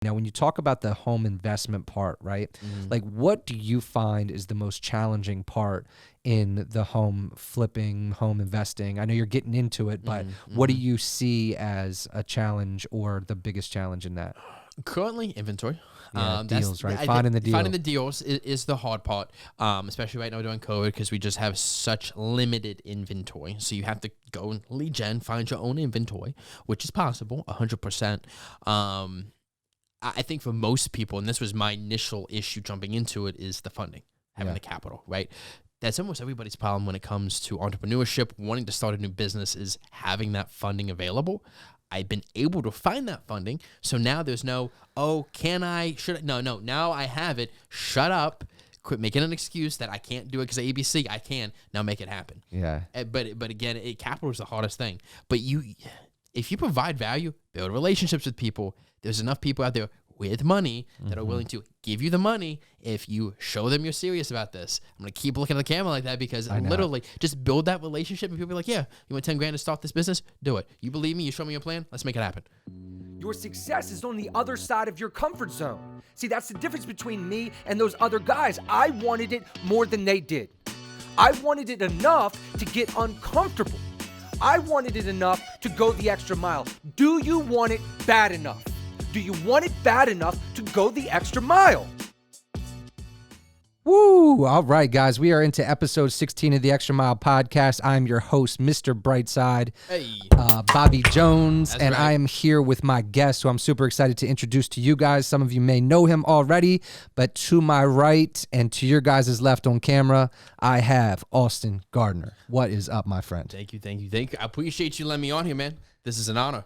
Now, when you talk about the home investment part, right? Like, what do you find is the most challenging part in the home flipping, home investing? I know you're getting into it, but what do you see as a challenge or the biggest challenge in that? Currently, inventory. Yeah, deals, right? Finding the deal. Finding the deals is the hard part, especially right now during COVID, because we just have such limited inventory. So you have to go and lead gen, find your own inventory, which is possible, 100%. I think for most people, and this was my initial issue jumping into it, is the funding, having the capital, right? That's almost everybody's problem when it comes to entrepreneurship, wanting to start a new business, is having that funding available. I've been able to find that funding, so now there's no, oh, can I, should I? No, now I have it. Shut up. Quit making an excuse that I can't do it because of ABC. I can. Now make it happen. Yeah. But again, capital is the hardest thing. But if you provide value, build relationships with people, there's enough people out there with money that are willing to give you the money if you show them you're serious about this. I'm going to keep looking at the camera like that because literally just build that relationship and people be like, yeah, you want 10 grand to start this business? Do it. You believe me? You show me your plan? Let's make it happen. Your success is on the other side of your comfort zone. See, that's the difference between me and those other guys. I wanted it more than they did. I wanted it enough to get uncomfortable. I wanted it enough to go the extra mile. Do you want it bad enough? Do you want it bad enough to go the extra mile? Woo! All right, guys, we are into episode 16 of the Extra Mile podcast. I'm your host, Mr. Brightside, Bobby Jones, and I am here with my guest, who I'm super excited to introduce to you guys. Some of you may know him already, but to my right and to your guys' left on camera, I have Austin Gardner. What is up, my friend? Thank you. I appreciate you letting me on here, man. This is an honor.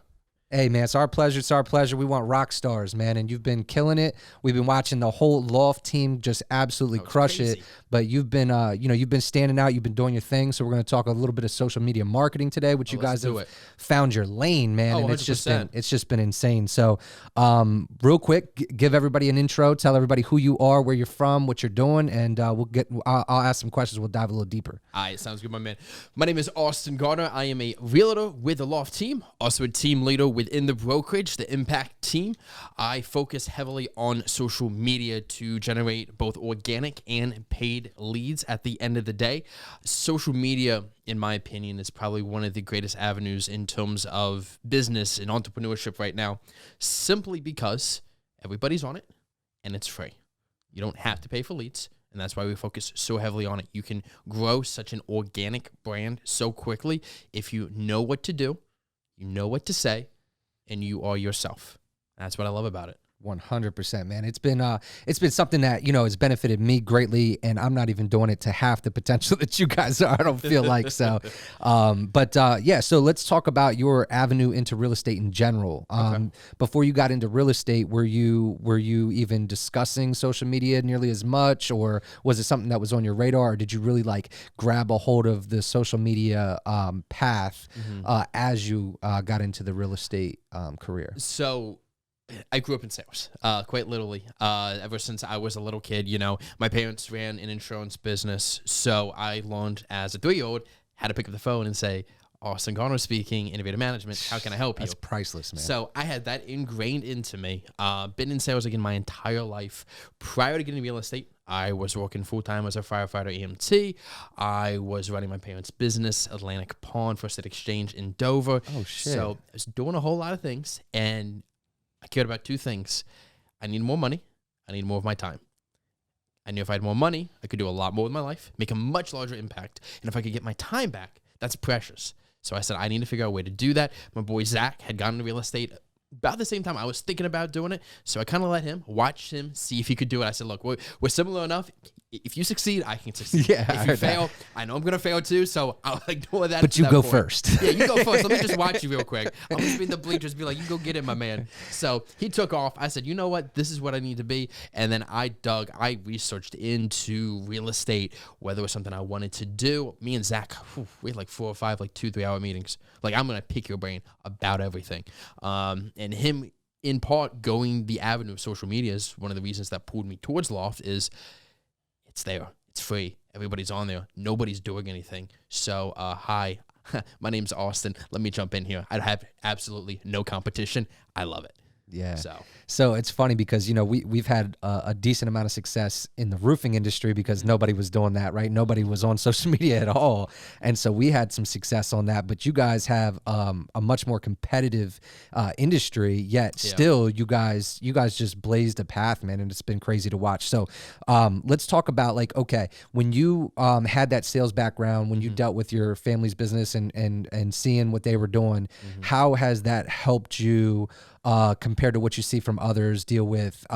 Hey, man, it's our pleasure. We want rock stars, man, and you've been killing it. We've been watching the whole Loft team just absolutely crush it. But you've been, you've been standing out. You've been doing your thing. So we're going to talk a little bit of social media marketing today, which you guys have found your lane, man. And 100%. it's just been insane. So, real quick, give everybody an intro. Tell everybody who you are, where you're from, what you're doing, and I'll ask some questions. We'll dive a little deeper. All right, sounds good, my man. My name is Austin Gardner. I am a realtor with the Loft team, also a team leader within the brokerage, the Impact team. I focus heavily on social media to generate both organic and paid leads at the end of the day. Social media, in my opinion, is probably one of the greatest avenues in terms of business and entrepreneurship right now, simply because everybody's on it and it's free. You don't have to pay for leads. And that's why we focus so heavily on it. You can grow such an organic brand so quickly if you know what to do, you know what to say, and you are yourself. That's what I love about it. 100%, man. It's been something that, has benefited me greatly, and I'm not even doing it to half the potential that you guys are. I don't feel like so. So let's talk about your avenue into real estate in general. Before you got into real estate, were you even discussing social media nearly as much, or was it something that was on your radar, or did you really grab a hold of the social media path as you got into the real estate career? So I grew up in sales, quite literally. Ever since I was a little kid, my parents ran an insurance business. So I learned as a 3-year-old how to pick up the phone and say, Austin Gardner speaking, Innovative Management. How can I help you? That's priceless, man. So I had that ingrained into me. Been in sales again my entire life. Prior to getting real estate, I was working full-time as a firefighter EMT. I was running my parents' business, Atlantic Pond, First State Exchange in Dover. Oh, shit. So I was doing a whole lot of things, and I cared about two things. I need more money. I need more of my time. I knew if I had more money, I could do a lot more with my life, make a much larger impact. And if I could get my time back, that's precious. So I said, I need to figure out a way to do that. My boy Zach had gotten into real estate about the same time I was thinking about doing it. So I kind of watched him, see if he could do it. I said, look, we're similar enough. If you succeed, I can succeed. Yeah, if you fail, I know I'm going to fail too. So I'll ignore that. But you go first. Yeah, you go first. Let me just watch you real quick. I'm going to be in the bleachers, be like, you go get it, my man. So he took off. I said, you know what? This is what I need to be. And then I researched into real estate, whether it was something I wanted to do. Me and Zach, we had 4 or 5, 2-3 hour meetings. I'm going to pick your brain about everything. And him, in part, going the avenue of social media is one of the reasons that pulled me towards Loft. Is it's there. It's free. Everybody's on there. Nobody's doing anything. So, hi, my name's Austin. Let me jump in here. I have absolutely no competition. I love it. Yeah. So So it's funny because, you know, we've had a decent amount of success in the roofing industry because nobody was doing that, right? Nobody was on social media at all. And so we had some success on that. But you guys have a much more competitive industry, yet still you guys just blazed a path, man. And it's been crazy to watch. So let's talk about, like, okay, when you had that sales background, when you dealt with your family's business and seeing what they were doing, how has that helped you compared to what you see from others, deal with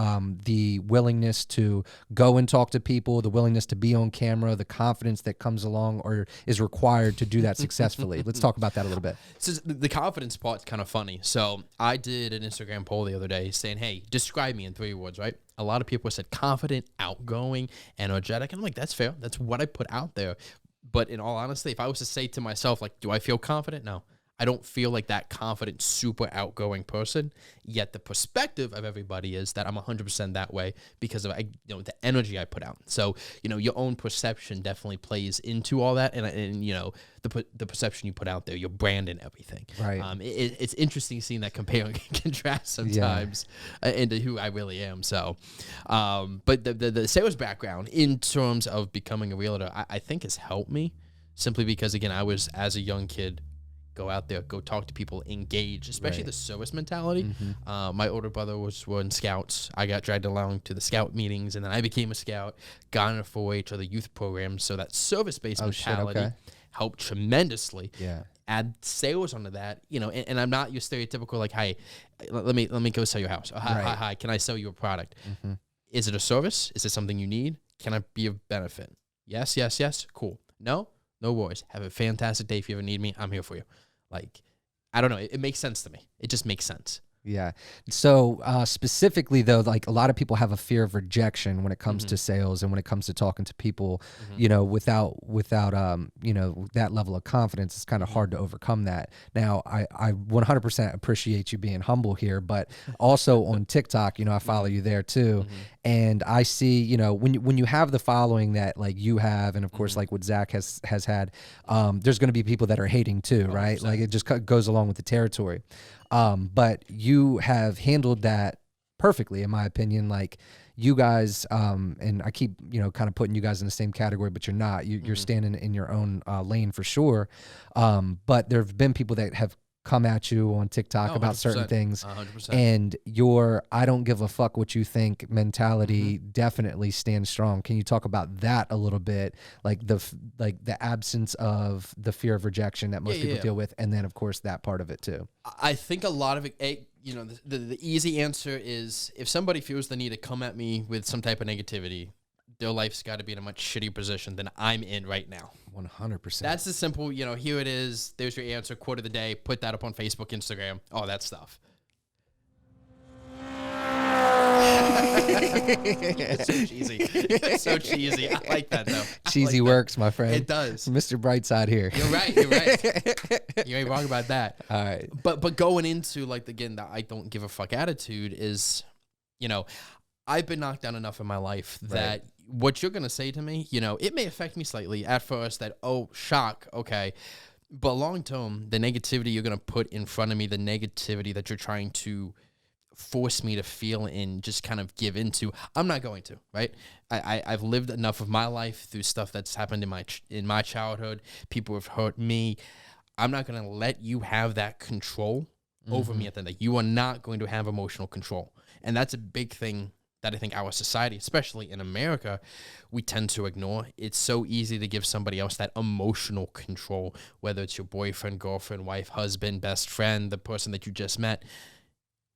the willingness to go and talk to people, the willingness to be on camera, the confidence that comes along or is required to do that successfully? Let's talk about that a little bit. So the confidence part's kind of funny. So I did an Instagram poll the other day saying, hey, describe me in 3 words, right? A lot of people said confident, outgoing, energetic. And I'm like, that's fair. That's what I put out there. But in all honesty, if I was to say to myself, like, do I feel confident? No. I don't feel like that confident, super outgoing person. Yet the perspective of everybody is that I'm 100% that way because of the energy I put out. So your own perception definitely plays into all that, and the perception you put out there, your brand and everything. Right. It's interesting seeing that compare and contrast sometimes into who I really am. So, but the sales background in terms of becoming a realtor, I think has helped me simply because, again, I was, as a young kid, go out there, go talk to people, engage, especially the service mentality. My older brother was in scouts. I got dragged along to the scout meetings, and then I became a scout, got into 4-H or the youth programs. So that service-based mentality helped tremendously. Yeah. Add sales onto that, and I'm not your stereotypical, like, hey, let me go sell your house. Hi, can I sell you a product? Is it a service? Is it something you need? Can I be of benefit? Yes. Cool. No worries. Have a fantastic day. If you ever need me, I'm here for you. Like, I don't know. It makes sense to me. It just makes sense. Yeah. So specifically, though, like, a lot of people have a fear of rejection when it comes to sales and when it comes to talking to people, without that level of confidence. It's kind of hard to overcome that. Now, I 100% appreciate you being humble here, but also on TikTok, I follow you there too. And I see, when you have the following that, like, you have, and of course, like what Zach has had, there's going to be people that are hating too, right? 100%. Like, it just goes along with the territory. But you have handled that perfectly, in my opinion. Like, you guys, and I keep, kind of putting you guys in the same category, but you're not. You're standing in your own lane for sure. But there have been people that have come at you on TikTok about certain things, 100%. and your "I don't give a fuck what you think" mentality definitely stands strong. Can you talk about that a little bit, like the absence of the fear of rejection that most people deal with, and then of course that part of it too? I think a lot of it, the easy answer is, if somebody feels the need to come at me with some type of negativity, their life's got to be in a much shittier position than I'm in right now. 100%. That's the simple, here it is. There's your answer, quote of the day. Put that up on Facebook, Instagram, all that stuff. It's so cheesy. It's so cheesy. I like that, though. Cheesy works, my friend. It does. Mr. Brightside here. You're right. You ain't wrong about that. All right. But going into, like, again, the I don't give a fuck attitude is, I've been knocked down enough in my life that what you're going to say to me, it may affect me slightly at first, that, oh, shock, okay. But long term, the negativity you're going to put in front of me, the negativity that you're trying to force me to feel and just kind of give into, I'm not going to, right? I've lived enough of my life through stuff that's happened in my childhood. People have hurt me. I'm not going to let you have that control over me at the end. You are not going to have emotional control. And that's a big thing that I think our society, especially in America, we tend to ignore. It's so easy to give somebody else that emotional control, whether it's your boyfriend, girlfriend, wife, husband, best friend, the person that you just met.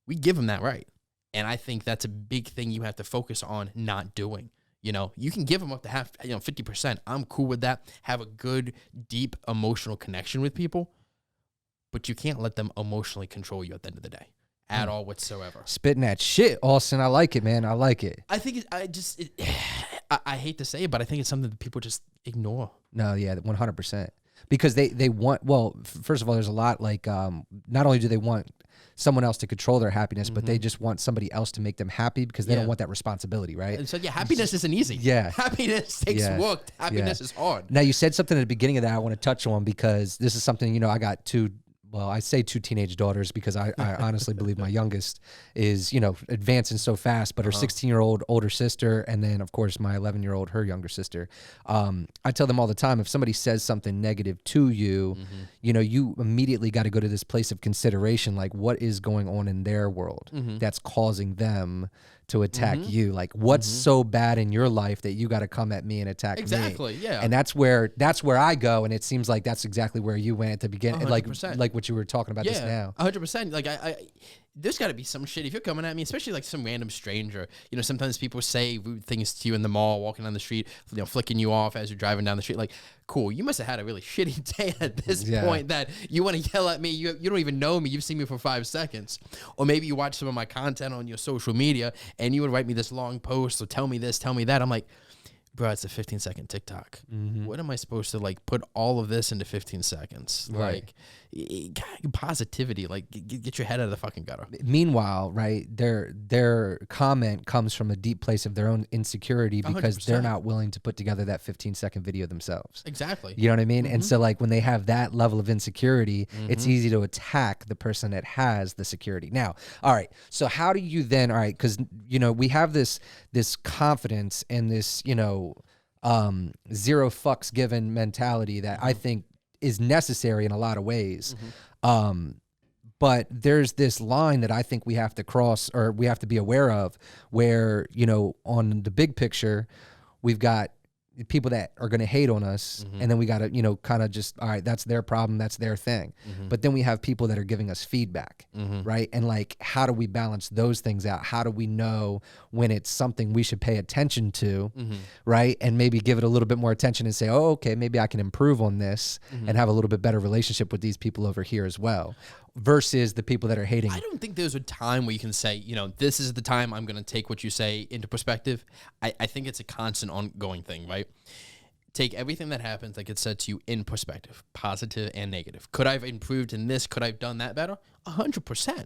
We give them that right. And I think that's a big thing you have to focus on not doing. You can give them up to 50%. I'm cool with that. Have a good, deep emotional connection with people, but you can't let them emotionally control you at the end of the day. At all whatsoever. Spitting that shit, Austin. I like it, man. I like it. I think I hate to say it, but I think it's something that people just ignore. No, yeah, 100%. Because they want, well, first of all, there's a lot, like, not only do they want someone else to control their happiness, but they just want somebody else to make them happy because they don't want that responsibility, right? And so, happiness isn't easy. Yeah. Happiness takes work. Happiness is hard. Now, you said something at the beginning of that I want to touch on, because this is something, I got two well, I say 2 teenage daughters because I honestly believe my youngest is, you know, advancing so fast, but her 16-year-old older sister, and then of course my 11-year-old, her younger sister. I tell them all the time, if somebody says something negative to you, you know, you immediately got to go to this place of consideration, like what is going on in their world that's causing them to attack you. Like what's so bad in your life that you got to come at me and attack Exactly, me? yeah. And that's where I go, and it seems like that's exactly where you went at the beginning, like what you were talking about just now. 100%. Like I there's got to be some shit if you're coming at me, especially like some random stranger. You know, sometimes people say rude things to you in the mall, walking down the street, you know, flicking you off as you're driving down the street. Like, cool, you must have had a really shitty day at this point that you want to yell at me. You don't even know me. You've seen me for 5 seconds. Or maybe you watch some of my content on your social media and you would write me this long post or tell me this, tell me that. I'm like, bro, it's a 15-second TikTok. What am I supposed to like put all of this into 15 seconds? Right. Like positivity, like get your head out of the fucking gutter. Meanwhile, right, their comment comes from a deep place of their own insecurity because 100%. they're not willing to put together that 15-second video themselves. Exactly. You know what I mean? And so like when they have that level of insecurity, it's easy to attack the person that has the security. Now, all right, so how do you then, all right, because, you know, we have this confidence and this, you know, zero fucks given mentality that I think is necessary in a lot of ways. But there's this line that I think we have to cross, or we have to be aware of, where, you know, on the big picture, we've got people that are going to hate on us, and then we got to, you know, kind of just, all right, that's their problem, that's their thing. But then we have people that are giving us feedback, right? And like, how do we balance those things out? How do we know when it's something we should pay attention to, right? And maybe give it a little bit more attention and say, oh, okay, maybe I can improve on this and have a little bit better relationship with these people over here as well, versus the people that are hating. I don't think there's a time where you can say, you know, this is the time I'm going to take what you say into perspective. I think it's a constant ongoing thing, right? Take everything that happens, like it said to you, in perspective, positive and negative. Could I have improved in this? Could I have done that better? 100%.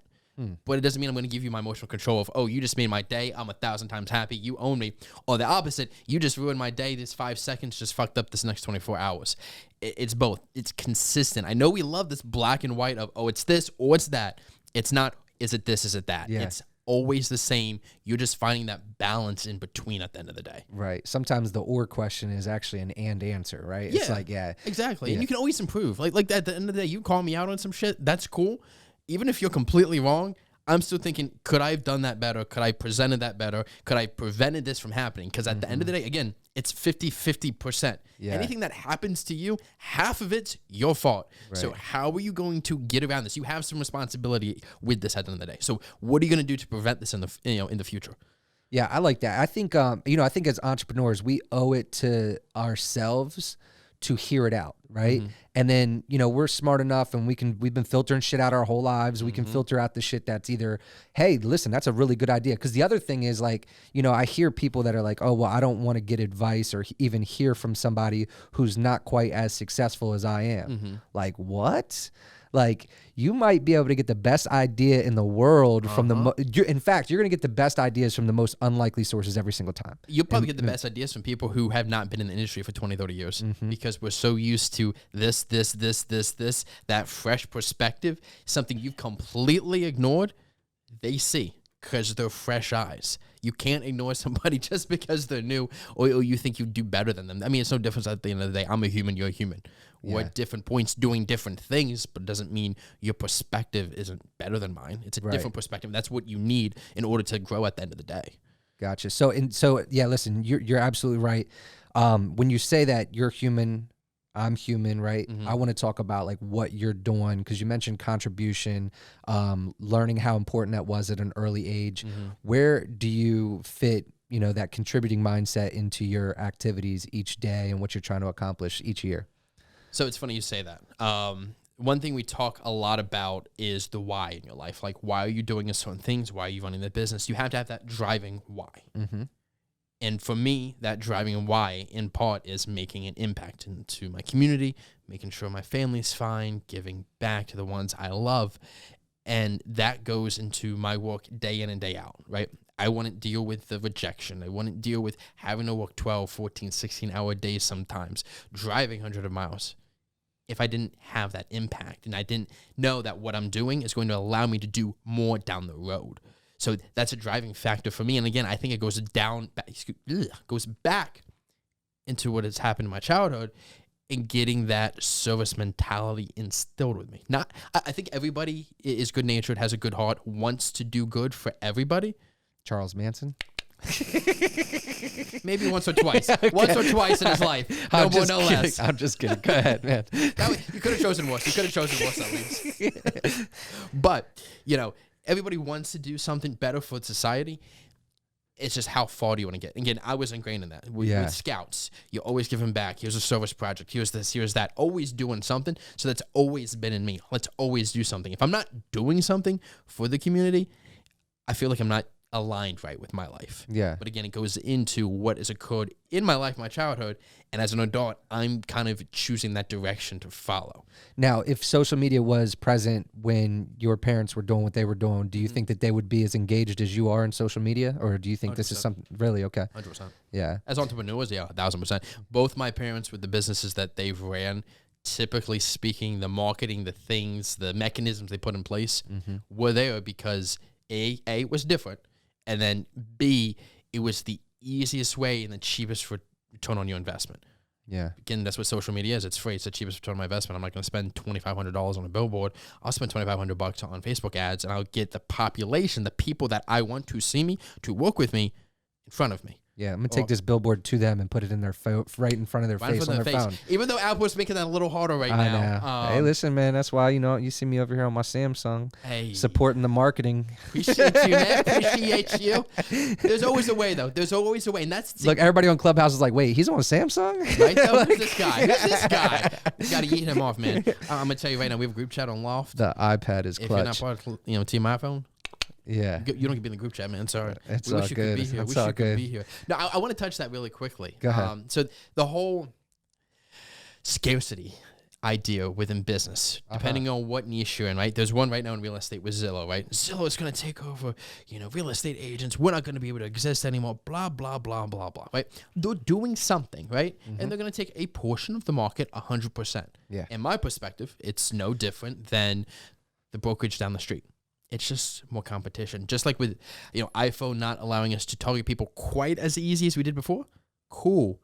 But it doesn't mean I'm going to give you my emotional control of, oh, you just made my day, I'm 1,000 times happy, you own me. Or the opposite, you just ruined my day, this 5 seconds just fucked up this next 24 hours. It's both. It's consistent. I know we love this black and white of, oh, it's this or it's that. It's not, is it this, is it that? Yeah. It's always the same. You're just finding that balance in between at the end of the day. Right. Sometimes the or question is actually an and answer, right? It's like, exactly. And you can always improve. Like at the end of the day, you call me out on some shit, that's cool. Even if you're completely wrong, I'm still thinking, could I have done that better? Could I have presented that better? Could I have prevented this from happening? Because at the end of the day, again, it's 50-50%. Yeah. Anything that happens to you, half of it's your fault. Right. So how are you going to get around this? You have some responsibility with this at the end of the day. So what are you going to do to prevent this in the future? Yeah, I like that. I think, I think as entrepreneurs, we owe it to ourselves to hear it out, right? And then, we're smart enough and we've been filtering shit out our whole lives. We can filter out the shit that's either, hey, listen, that's a really good idea. Because the other thing is like, I hear people that are like, oh, well, I don't want to get advice or even hear from somebody who's not quite as successful as I am. Like, what? Like, you might be able to get the best idea in the world from in fact, you're going to get the best ideas from the most unlikely sources every single time. You'll probably get the best ideas from people who have not been in the industry for 20, 30 years because we're so used to this, that fresh perspective, something you've completely ignored, they see because they're fresh eyes. You can't ignore somebody just because they're new or you think you do better than them. I mean, it's no difference at the end of the day. I'm a human, you're a human. We're at different points doing different things, but it doesn't mean your perspective isn't better than mine. It's a different perspective. That's what you need in order to grow at the end of the day. Gotcha. So yeah, listen, you're absolutely right. When you say that you're human, I'm human, right? I want to talk about like what you're doing because you mentioned contribution, learning how important that was at an early age. Where do you fit, that contributing mindset into your activities each day and what you're trying to accomplish each year? So it's funny you say that. One thing we talk a lot about is the why in your life. Like, why are you doing certain things? Why are you running the business? You have to have that driving why. And for me, that driving why, in part, is making an impact into my community, making sure my family's fine, giving back to the ones I love. And that goes into my work day in and day out, right? I wouldn't deal with the rejection. I wouldn't deal with having to work 12, 14, 16-hour days sometimes, driving hundreds of miles. if I didn't have that impact and I didn't know that what I'm doing is going to allow me to do more down the road. So that's a driving factor for me. And again, I think it goes back into what has happened in my childhood and getting that service mentality instilled with me. I think everybody is good-natured, has a good heart, wants to do good for everybody. Charles Manson? Maybe once or twice. Okay. Once or twice in his life. No more, no less. I'm just kidding. Go ahead, man. You could have chosen worse. You could have chosen worse at least. But, everybody wants to do something better for society. It's just how far do you want to get? Again, I was ingrained in that. With scouts, you're always giving back. Here's a service project. Here's this, here's that. Always doing something. So that's always been in me. Let's always do something. If I'm not doing something for the community, I feel like I'm not aligned right with my life. Yeah. But again, it goes into what has occurred in my life, my childhood, and as an adult, I'm kind of choosing that direction to follow. Now, if social media was present when your parents were doing what they were doing, do you think that they would be as engaged as you are in social media? Or do you think 100%. This is something really okay? 100%. Yeah. As entrepreneurs, 1,000%. Both my parents with the businesses that they've ran, typically speaking, the marketing, the things, the mechanisms they put in place were there because A, it was different. And then B, it was the easiest way and the cheapest return on your investment. Yeah. Again, that's what social media is. It's free. It's the cheapest return on my investment. I'm not going to spend $2,500 on a billboard. I'll spend $2,500 on Facebook ads, and I'll get the population, the people that I want to see me, to work with me, in front of me. Yeah, I'm going to take this billboard to them and put it in their right in front of their face on their phone. Even though Apple's making that a little harder now. I know. Hey, listen, man, that's why, you see me over here on my Samsung supporting the marketing. Appreciate you, man. Appreciate you. There's always a way, though. There's always a way. And that's look, everybody on Clubhouse is like, wait, he's on Samsung? Right, though? Who's this guy? Who's this guy? You got to eat him off, man. I'm going to tell you right now, we have a group chat on Loft. The iPad is clutch. If you're not part of, Team iPhone. Yeah. You don't get to be in the group chat, man. Sorry. It's we all wish you good. could be here. It's We all wish you good. could be here. No, I want to touch that really quickly. Go ahead. So the whole scarcity idea within business, depending on what niche you're in, right? There's one right now in real estate with Zillow, right? Zillow is going to take over, real estate agents. We're not going to be able to exist anymore, blah, blah, blah, blah, blah, right? They're doing something, right? And they're going to take a portion of the market 100%. Yeah. In my perspective, it's no different than the brokerage down the street. It's just more competition. Just like with, iPhone not allowing us to target people quite as easy as we did before. Cool.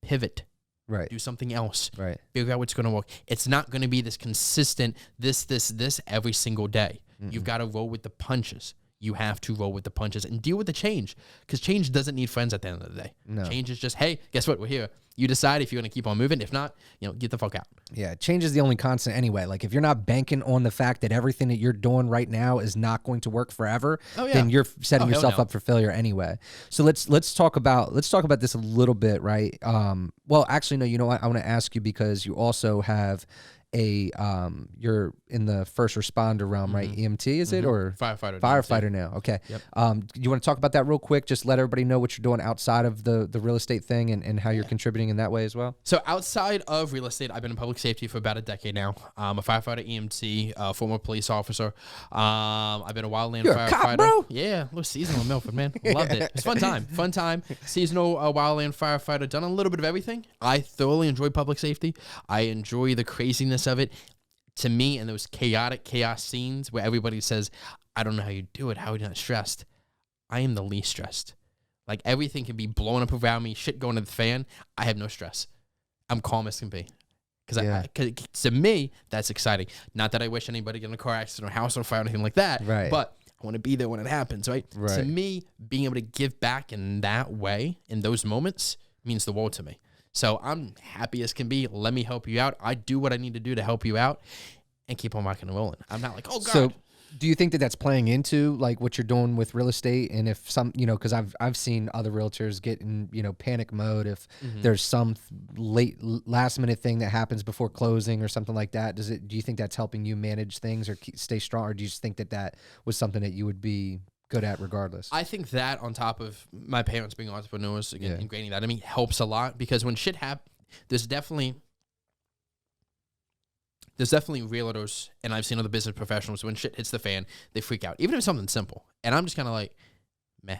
Pivot. Right. Do something else. Right. Figure out what's going to work. It's not going to be this consistent this every single day. You've got to roll with the punches. You have to roll with the punches and deal with the change, because change doesn't need friends at the end of the day. No. Change is just, hey, guess what? We're here. You decide if you're going to keep on moving. If not, get the fuck out. Yeah, change is the only constant anyway. Like, if you're not banking on the fact that everything that you're doing right now is not going to work forever, then you're setting yourself up for failure anyway. So let's talk about this a little bit, right? Well, actually, no. You know what? I want to ask you, because you also have you're in the first responder realm, right? EMT, is it, or firefighter now? Okay. Yep. You want to talk about that real quick? Just let everybody know what you're doing outside of the real estate thing and how you're contributing in that way as well. So outside of real estate, I've been in public safety for about a decade now. I'm a firefighter, EMT, former police officer. I've been a wildland firefighter. Cop, bro? Yeah, a little seasonal in Milford, man. Loved it. It's fun time. Seasonal wildland firefighter. Done a little bit of everything. I thoroughly enjoy public safety. I enjoy the craziness of it. To me, and those chaos scenes where everybody says, I don't know how you do it. How are you not stressed? I am the least stressed. Like, everything can be blowing up around me, shit going to the fan. I have no stress. I'm calm as can be. Because to me, that's exciting. Not that I wish anybody get in a car accident or house on fire or anything like that. Right. But I want to be there when it happens, right? To me, being able to give back in that way, in those moments, means the world to me. So I'm happy as can be. Let me help you out. I do what I need to do to help you out and keep on rocking and rolling. I'm not like, oh, God. So do you think that that's playing into like what you're doing with real estate? And if some, because I've seen other realtors get in, panic mode if there's some last minute thing that happens before closing or something like that. Do you think that's helping you manage things or stay strong? Or do you just think that was something that you would be good at regardless? I think that, on top of my parents being entrepreneurs, again, ingraining that in me, helps a lot, because when shit happens, there's definitely realtors, and I've seen other business professionals, when shit hits the fan, they freak out, even if it's something simple. And I'm just kind of like, meh.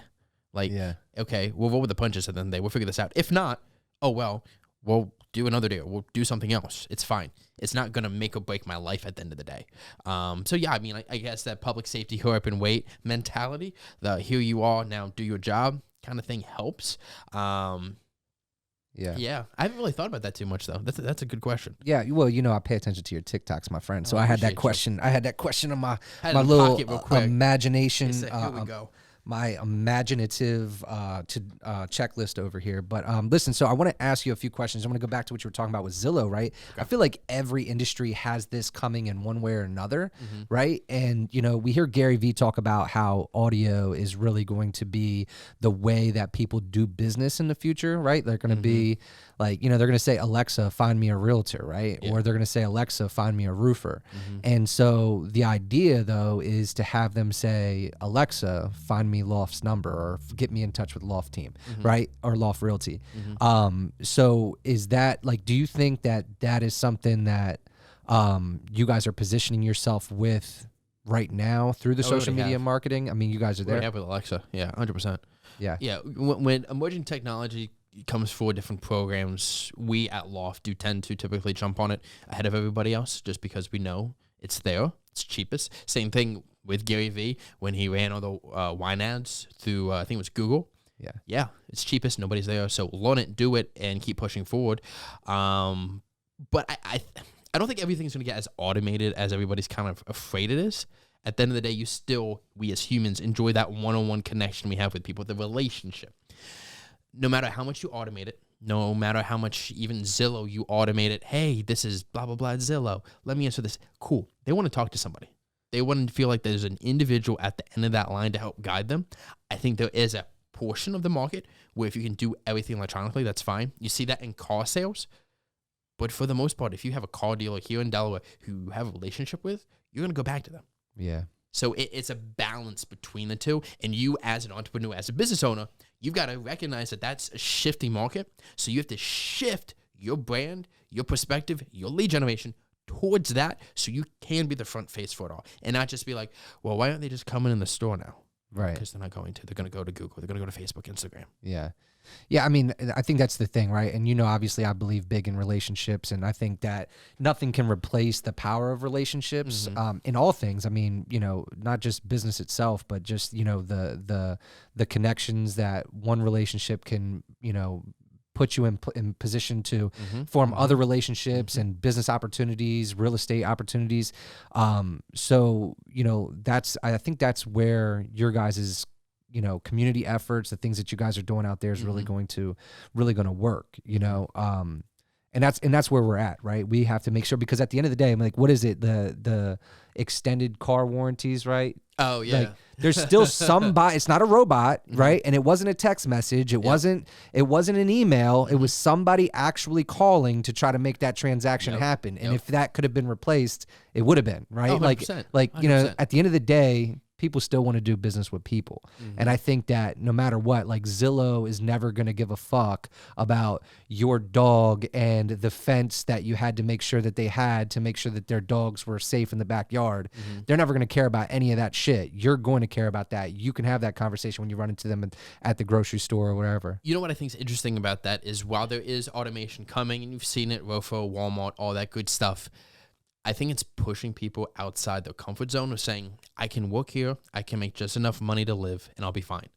Like, okay, we'll roll with the punches, and then we'll figure this out. If not, oh, well, we'll do another day, or we'll do something else. It's fine. It's not going to make or break my life at the end of the day. So yeah, I mean, I guess that public safety, hurry up and wait mentality, the here you are, now do your job kind of thing helps. Yeah. I haven't really thought about that too much though. That's a good question. Yeah, well, I pay attention to your TikToks, my friend. So I had that question. I had that question on my little imagination. Here we go. My imaginative checklist over here. But listen, so I want to ask you a few questions. I'm going to go back to what you were talking about with Zillow, right? Okay. I feel like every industry has this coming in one way or another, right? And, we hear Gary Vee talk about how audio is really going to be the way that people do business in the future, right? They're going to be like, they're going to say, Alexa, find me a realtor, right? Yeah. Or they're going to say, Alexa, find me a roofer. And so the idea, though, is to have them say, Alexa, find me Loft's number, or get me in touch with Loft team, right? Or Loft Realty. So is that, like, do you think that is something that you guys are positioning yourself with right now through the social media marketing? I mean, you guys are there. Yeah, with Alexa. Yeah, 100%. Yeah. Yeah. When emerging technology comes for different programs, we at Loft do tend to typically jump on it ahead of everybody else, just because we know it's there, it's cheapest. Same thing with Gary Vee when he ran all the wine ads through I think it was Google. Yeah, it's cheapest, nobody's there, so learn it, do it, and keep pushing forward. But I don't think everything's going to get as automated as everybody's kind of afraid it is. At the end of the day, we as humans enjoy that one-on-one connection we have with people, the relationship. No matter how much you automate it, no matter how much even Zillow you automate it, hey, this is blah, blah, blah, Zillow, let me answer this. Cool. They want to talk to somebody. They want to feel like there's an individual at the end of that line to help guide them. I think there is a portion of the market where if you can do everything electronically, that's fine. You see that in car sales. But for the most part, if you have a car dealer here in Delaware who you have a relationship with, you're going to go back to them. Yeah. So it's a balance between the two. And you as an entrepreneur, as a business owner, you've got to recognize that that's a shifting market. So you have to shift your brand, your perspective, your lead generation towards that so you can be the front face for it all. And not just be like, well, why aren't they just coming in the store now? Right. Because they're not going to. They're going to go to Google. They're going to go to Facebook, Instagram. Yeah. Yeah, I mean, I think that's the thing, right? And, obviously I believe big in relationships, and I think that nothing can replace the power of relationships in all things. I mean, not just business itself, but just, the connections that one relationship can, put you in position to form other relationships and business opportunities, real estate opportunities. So, I think that's where your guys' community efforts, the things that you guys are doing out there is really going to work, and that's where we're at, right? We have to make sure, because at the end of the day, I'm like, what is it? The extended car warranties, right? Oh yeah. Like, there's still somebody, it's not a robot, right? And it wasn't a text message. It wasn't an email. It was somebody actually calling to try to make that transaction happen. And if that could have been replaced, it would have been, right? 100%. Like, at the end of the day, people still want to do business with people. And I think that no matter what, like, Zillow is never going to give a fuck about your dog and the fence that you had to make sure that they had to make sure that their dogs were safe in the backyard. They're never going to care about any of that shit. You're going to care about that. You can have that conversation when you run into them at the grocery store or whatever. You know what I think is interesting about that is, while there is automation coming, and you've seen it, Rofo, Walmart, all that good stuff, I think it's pushing people outside their comfort zone of saying, I can work here, I can make just enough money to live, and I'll be fine.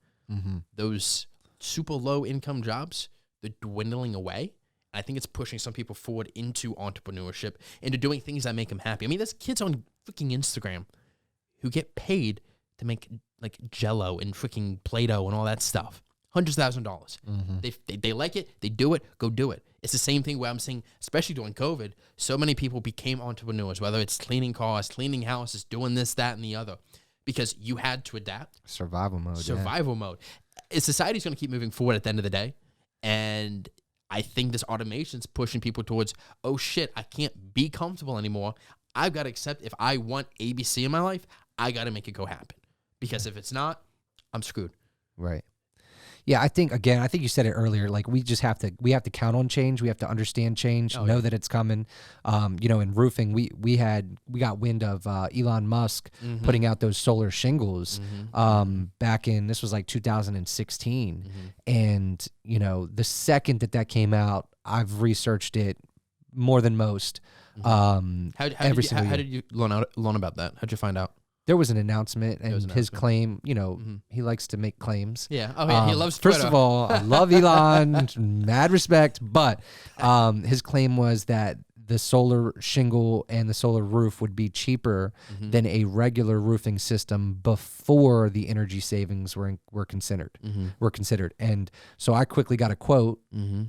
Those super low income jobs, they're dwindling away. And I think it's pushing some people forward into entrepreneurship, into doing things that make them happy. I mean, there's kids on freaking Instagram who get paid to make like Jello and freaking Play-Doh and all that stuff. $100,000. They like it, they do it, go do it. It's the same thing where I'm seeing, especially during COVID, so many people became entrepreneurs, whether it's cleaning cars, cleaning houses, doing this, that, and the other, because you had to adapt. Survival mode. Society's going to keep moving forward at the end of the day. And I think this automation's pushing people towards, oh shit, I can't be comfortable anymore. I've got to accept, if I want ABC in my life, I got to make it go happen. Because if it's not, I'm screwed. Right. Yeah, I think you said it earlier. Like we have to count on change. We have to understand change, know that it's coming. In roofing, we got wind of Elon Musk putting out those solar shingles back in, this was like 2016, and the second that came out, I've researched it more than most. How did you learn about that? How'd you find out? There was an announcement, and his claim, he likes to make claims. Yeah. Oh, yeah. He loves Twitter. First of all, I love Elon, mad respect, but his claim was that the solar shingle and the solar roof would be cheaper than a regular roofing system before the energy savings were considered. And so I quickly got a quote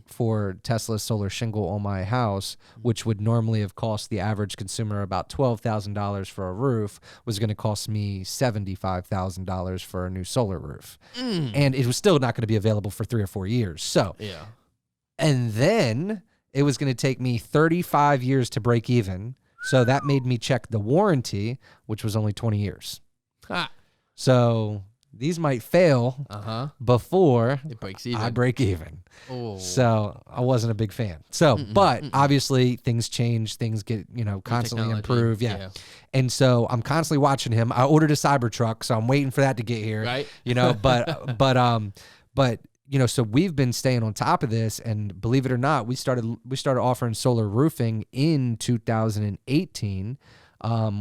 for Tesla's solar shingle on my house, which would normally have cost the average consumer about $12,000 for a roof, was going to cost me $75,000 for a new solar roof. And it was still not going to be available for 3 or 4 years. So, and then it was going to take me 35 years to break even. So that made me check the warranty, which was only 20 years. So these might fail before it breaks even. I break even. Oh. So I wasn't a big fan. So, but obviously things change, things get, constantly improve. Yeah. And so I'm constantly watching him. I ordered a Cybertruck, so I'm waiting for that to get here. Right. But so we've been staying on top of this, and believe it or not, we started offering solar roofing in 2018.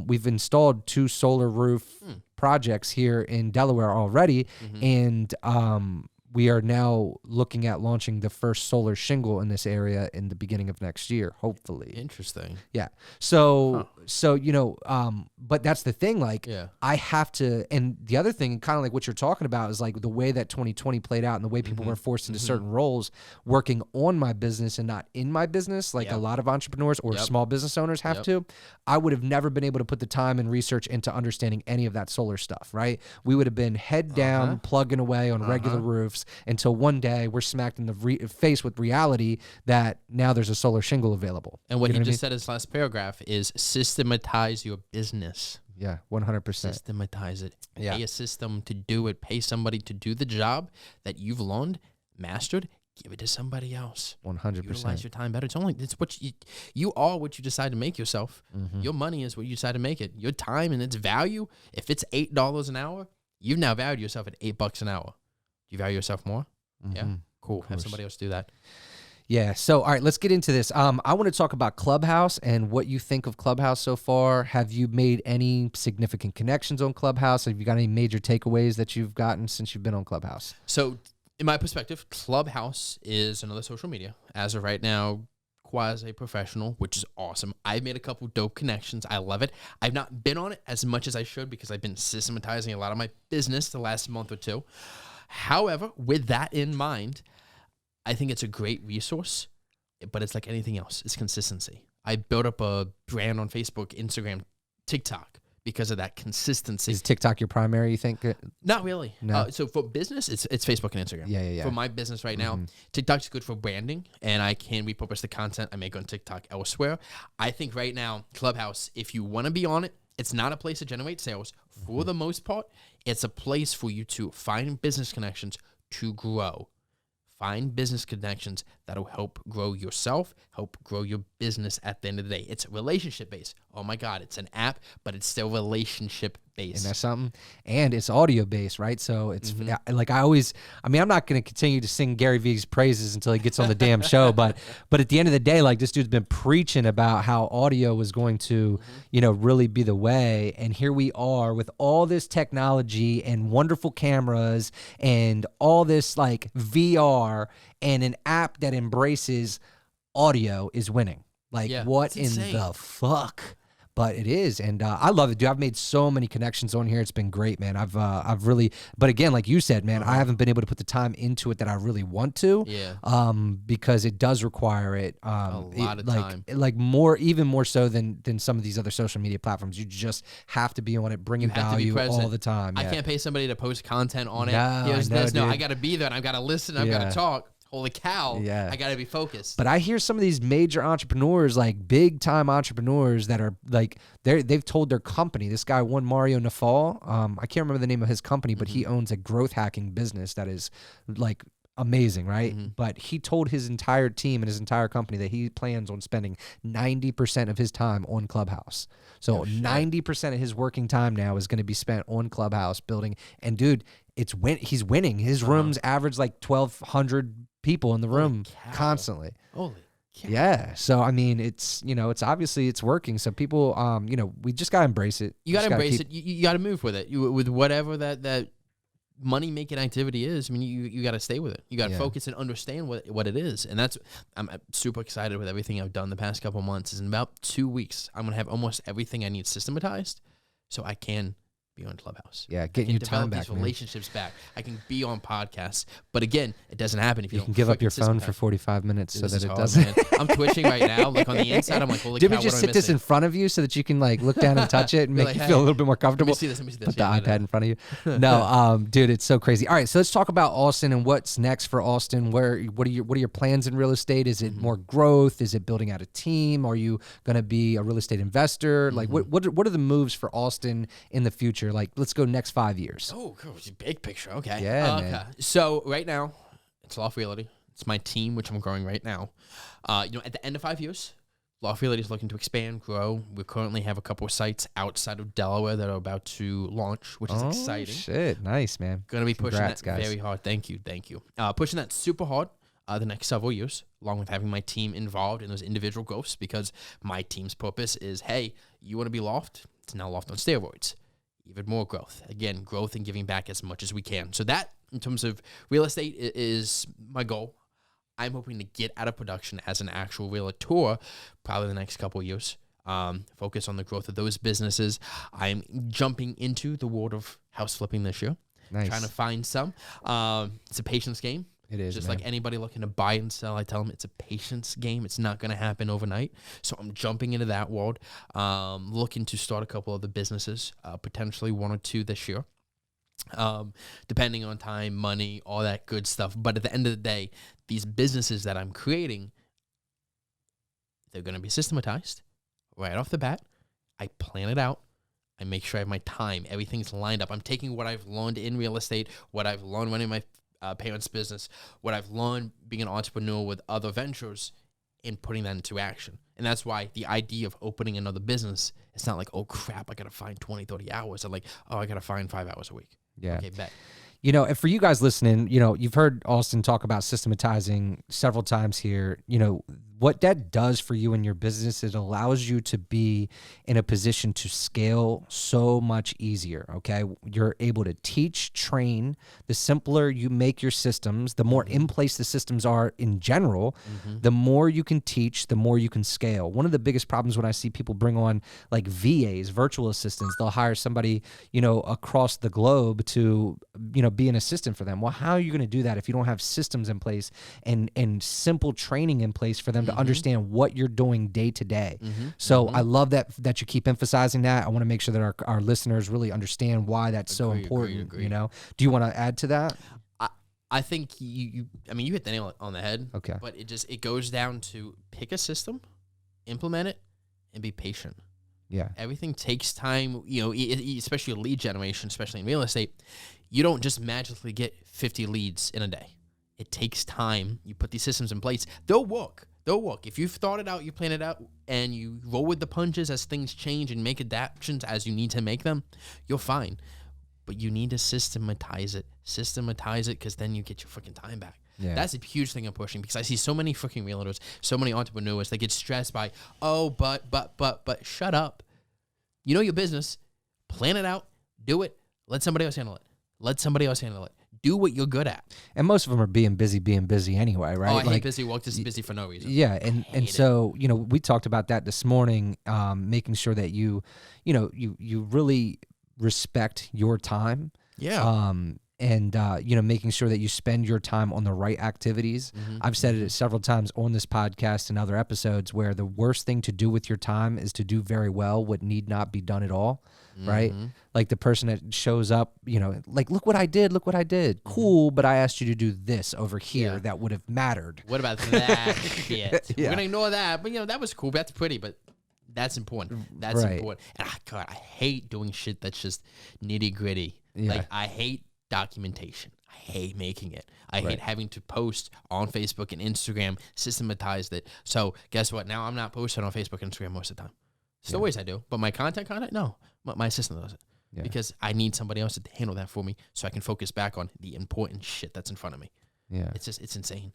We've installed 2 solar roof projects here in Delaware already, and we are now looking at launching the first solar shingle in this area in the beginning of next year, hopefully. Interesting. Yeah. So but that's the thing, like, I have to, and the other thing, kind of like what you're talking about, is like the way that 2020 played out and the way people were forced into certain roles, working on my business and not in my business, like a lot of entrepreneurs or small business owners have to. I would have never been able to put the time and research into understanding any of that solar stuff, right? We would have been head down, plugging away on regular roofs until one day we're smacked in the face with reality that now there's a solar shingle available. And what he just said in his last paragraph is systematize your business. Yeah, 100%. Systematize it. Yeah. Pay a system to do it. Pay somebody to do the job that you've learned, mastered. Give it to somebody else. 100%. Utilize your time better. It's what you are what you decide to make yourself. Your money is what you decide to make it. Your time and its value. If it's $8 an hour, you've now valued yourself at $8 an hour. Do you value yourself more? Yeah. Cool. Have somebody else do that. Yeah. So, all right, let's get into this. I want to talk about Clubhouse and what you think of Clubhouse so far. Have you made any significant connections on Clubhouse? Have you got any major takeaways that you've gotten since you've been on Clubhouse? So, in my perspective, Clubhouse is another social media. As of right now, quasi-professional, which is awesome. I've made a couple dope connections. I love it. I've not been on it as much as I should because I've been systematizing a lot of my business the last month or two. However, with that in mind, I think it's a great resource, but it's like anything else. It's consistency. I built up a brand on Facebook, Instagram, TikTok because of that consistency. Is TikTok your primary, you think? Not really. No. So for business, it's Facebook and Instagram. Yeah. For my business right now, TikTok's good for branding, and I can repurpose the content I make on TikTok elsewhere. I think right now, Clubhouse, if you want to be on it, it's not a place to generate sales. For the most part, it's a place for you to find business connections to grow. Find business connections that'll help grow yourself, help grow your business at the end of the day. It's relationship-based. Oh, my God, it's an app, but it's still relationship-based. And that's something. And it's audio-based, right? So it's like I'm not going to continue to sing Gary Vee's praises until he gets on the damn show. But at the end of the day, like, this dude's been preaching about how audio was going to, really be the way. And here we are with all this technology and wonderful cameras and all this like VR and an app that embraces audio is winning. Like, what in the fuck? But it is, and I love it, dude. I've made so many connections on here. It's been great, man. I've really, but again, like you said, man, I haven't been able to put the time into it that I really want to. Yeah. Because it does require it. A lot of time. Like even more so than some of these other social media platforms. You just have to be on it, bringing value all the time. I can't pay somebody to post content on it. No, I got to be there, and I've got to listen, I've got to talk. holy cow, Yeah. I got to be focused. But I hear some of these major entrepreneurs, like big time entrepreneurs that are like, they've told their company, this guy won Mario Nafal. I can't remember the name of his company, but he owns a growth hacking business that is like amazing, right? But he told his entire team and his entire company that he plans on spending 90% of his time on Clubhouse. So 90% of his working time now is going to be spent on Clubhouse building. And dude, he's winning. His rooms average like 1,200 people in the room constantly. Holy cow. Yeah. So, I mean, it's obviously it's working. So people, we just got to embrace it. You got to embrace it. You got to move with it. With whatever that money-making activity is, I mean, you got to stay with it. You got to focus and understand what it is. And I'm super excited with everything I've done the past couple months. In about 2 weeks, I'm going to have almost everything I need systematized so I can be on Clubhouse. Yeah, getting your time back, these relationships back. I can be on podcasts. But again, it doesn't happen if you don't can give up your phone for 45 minutes so that it doesn't. Man. I'm twitching right now. Like on the inside, I'm like, holy Did cow, we just what sit am I this missing? in front of you so that you can like look down and touch it and make Like, you hey, feel a little bit more comfortable? Let me see this. Put the iPad in front of you. No, dude, it's so crazy. All right, so let's talk about Austin and what's next for Austin. What are your plans in real estate? Is it more growth? Is it building out a team? Are you going to be a real estate investor? Like, what are the moves for Austin in the future? Like, let's go next 5 years. Oh, cool. Big picture. Okay. Yeah, okay. man. So right now, it's Loft Realty. It's my team, which I'm growing right now. At the end of 5 years, Loft Realty is looking to expand, grow. We currently have a couple of sites outside of Delaware that are about to launch, which is exciting. Shit, nice, man. Going to be pushing that guys. very hard. Thank you. Pushing that super hard the next several years, along with having my team involved in those individual growths, because my team's purpose is, hey, you want to be Loft? It's now Loft on steroids. Even more growth. Again, growth and giving back as much as we can. So that, in terms of real estate, is my goal. I'm hoping to get out of production as an actual realtor probably the next couple of years. Focus on the growth of those businesses. I'm jumping into the world of house flipping this year. Nice. Trying to find some. It's a patience game. It is, just man. like anybody looking to buy and sell. I tell them it's a patience game. It's not going to happen overnight. So I'm jumping into that world. Looking to start a couple of the businesses, potentially 1 or 2 this year. Depending on time, money, all that good stuff. But at the end of the day, these businesses that I'm creating, they're going to be systematized right off the bat. I plan it out. I make sure I have my time. Everything's lined up. I'm taking what I've learned in real estate, what I've learned running my parents' business, what I've learned being an entrepreneur with other ventures, and putting that into action. And that's why the idea of opening another business, it's not like, oh crap, I got to find 20, 30 hours. I'm like, oh, I got to find 5 hours a week. Yeah. Okay, bet. And for you guys listening, you've heard Austin talk about systematizing several times here. What that does for you in your business, it allows you to be in a position to scale so much easier, okay? You're able to teach, train. The simpler you make your systems, the more in place the systems are in general, the more you can teach, the more you can scale. One of the biggest problems when I see people bring on like VAs, virtual assistants, they'll hire somebody, across the globe to, be an assistant for them. Well, how are you going to do that if you don't have systems in place and simple training in place for them to understand what you're doing day to day? So I love that you keep emphasizing that. I want to make sure that our listeners really understand why that's so important. Agree. Do you want to add to that? I think you hit the nail on the head. Okay. But it goes down to pick a system, implement it, and be patient. Yeah. Everything takes time, especially lead generation, especially in real estate. You don't just magically get 50 leads in a day. It takes time. You put these systems in place. They'll work. If you've thought it out, you plan it out, and you roll with the punches as things change and make adaptations as you need to make them, you're fine. But you need to systematize it. Because then you get your freaking time back. Yeah. That's a huge thing I'm pushing, because I see so many freaking realtors, so many entrepreneurs that get stressed by, but shut up. You know your business. Plan it out. Do it. Let somebody else handle it. Do what you're good at. And most of them are being busy anyway, right? Oh, I hate busy work. Just busy for no reason. Yeah, and so we talked about that this morning, making sure that you really respect your time. Yeah. And making sure that you spend your time on the right activities. I've said it several times on this podcast and other episodes, where the worst thing to do with your time is to do very well what need not be done at all. right? Like the person that shows up, like, look what I did. Cool, but I asked you to do this over here that would have mattered. What about that shit? Yeah. We're gonna ignore that. But that was cool. That's pretty, but that's important. That's Right. important. And God, I hate doing shit that's just nitty gritty. Yeah. Like I hate documentation. I hate making it. I Right. hate having to post on Facebook and Instagram, systematize it. So guess what? Now I'm not posting on Facebook and Instagram most of the time. Stories I do, but my content, no. My assistant does it. Yeah. Because I need somebody else to handle that for me so I can focus back on the important shit that's in front of me. Yeah. It's insane.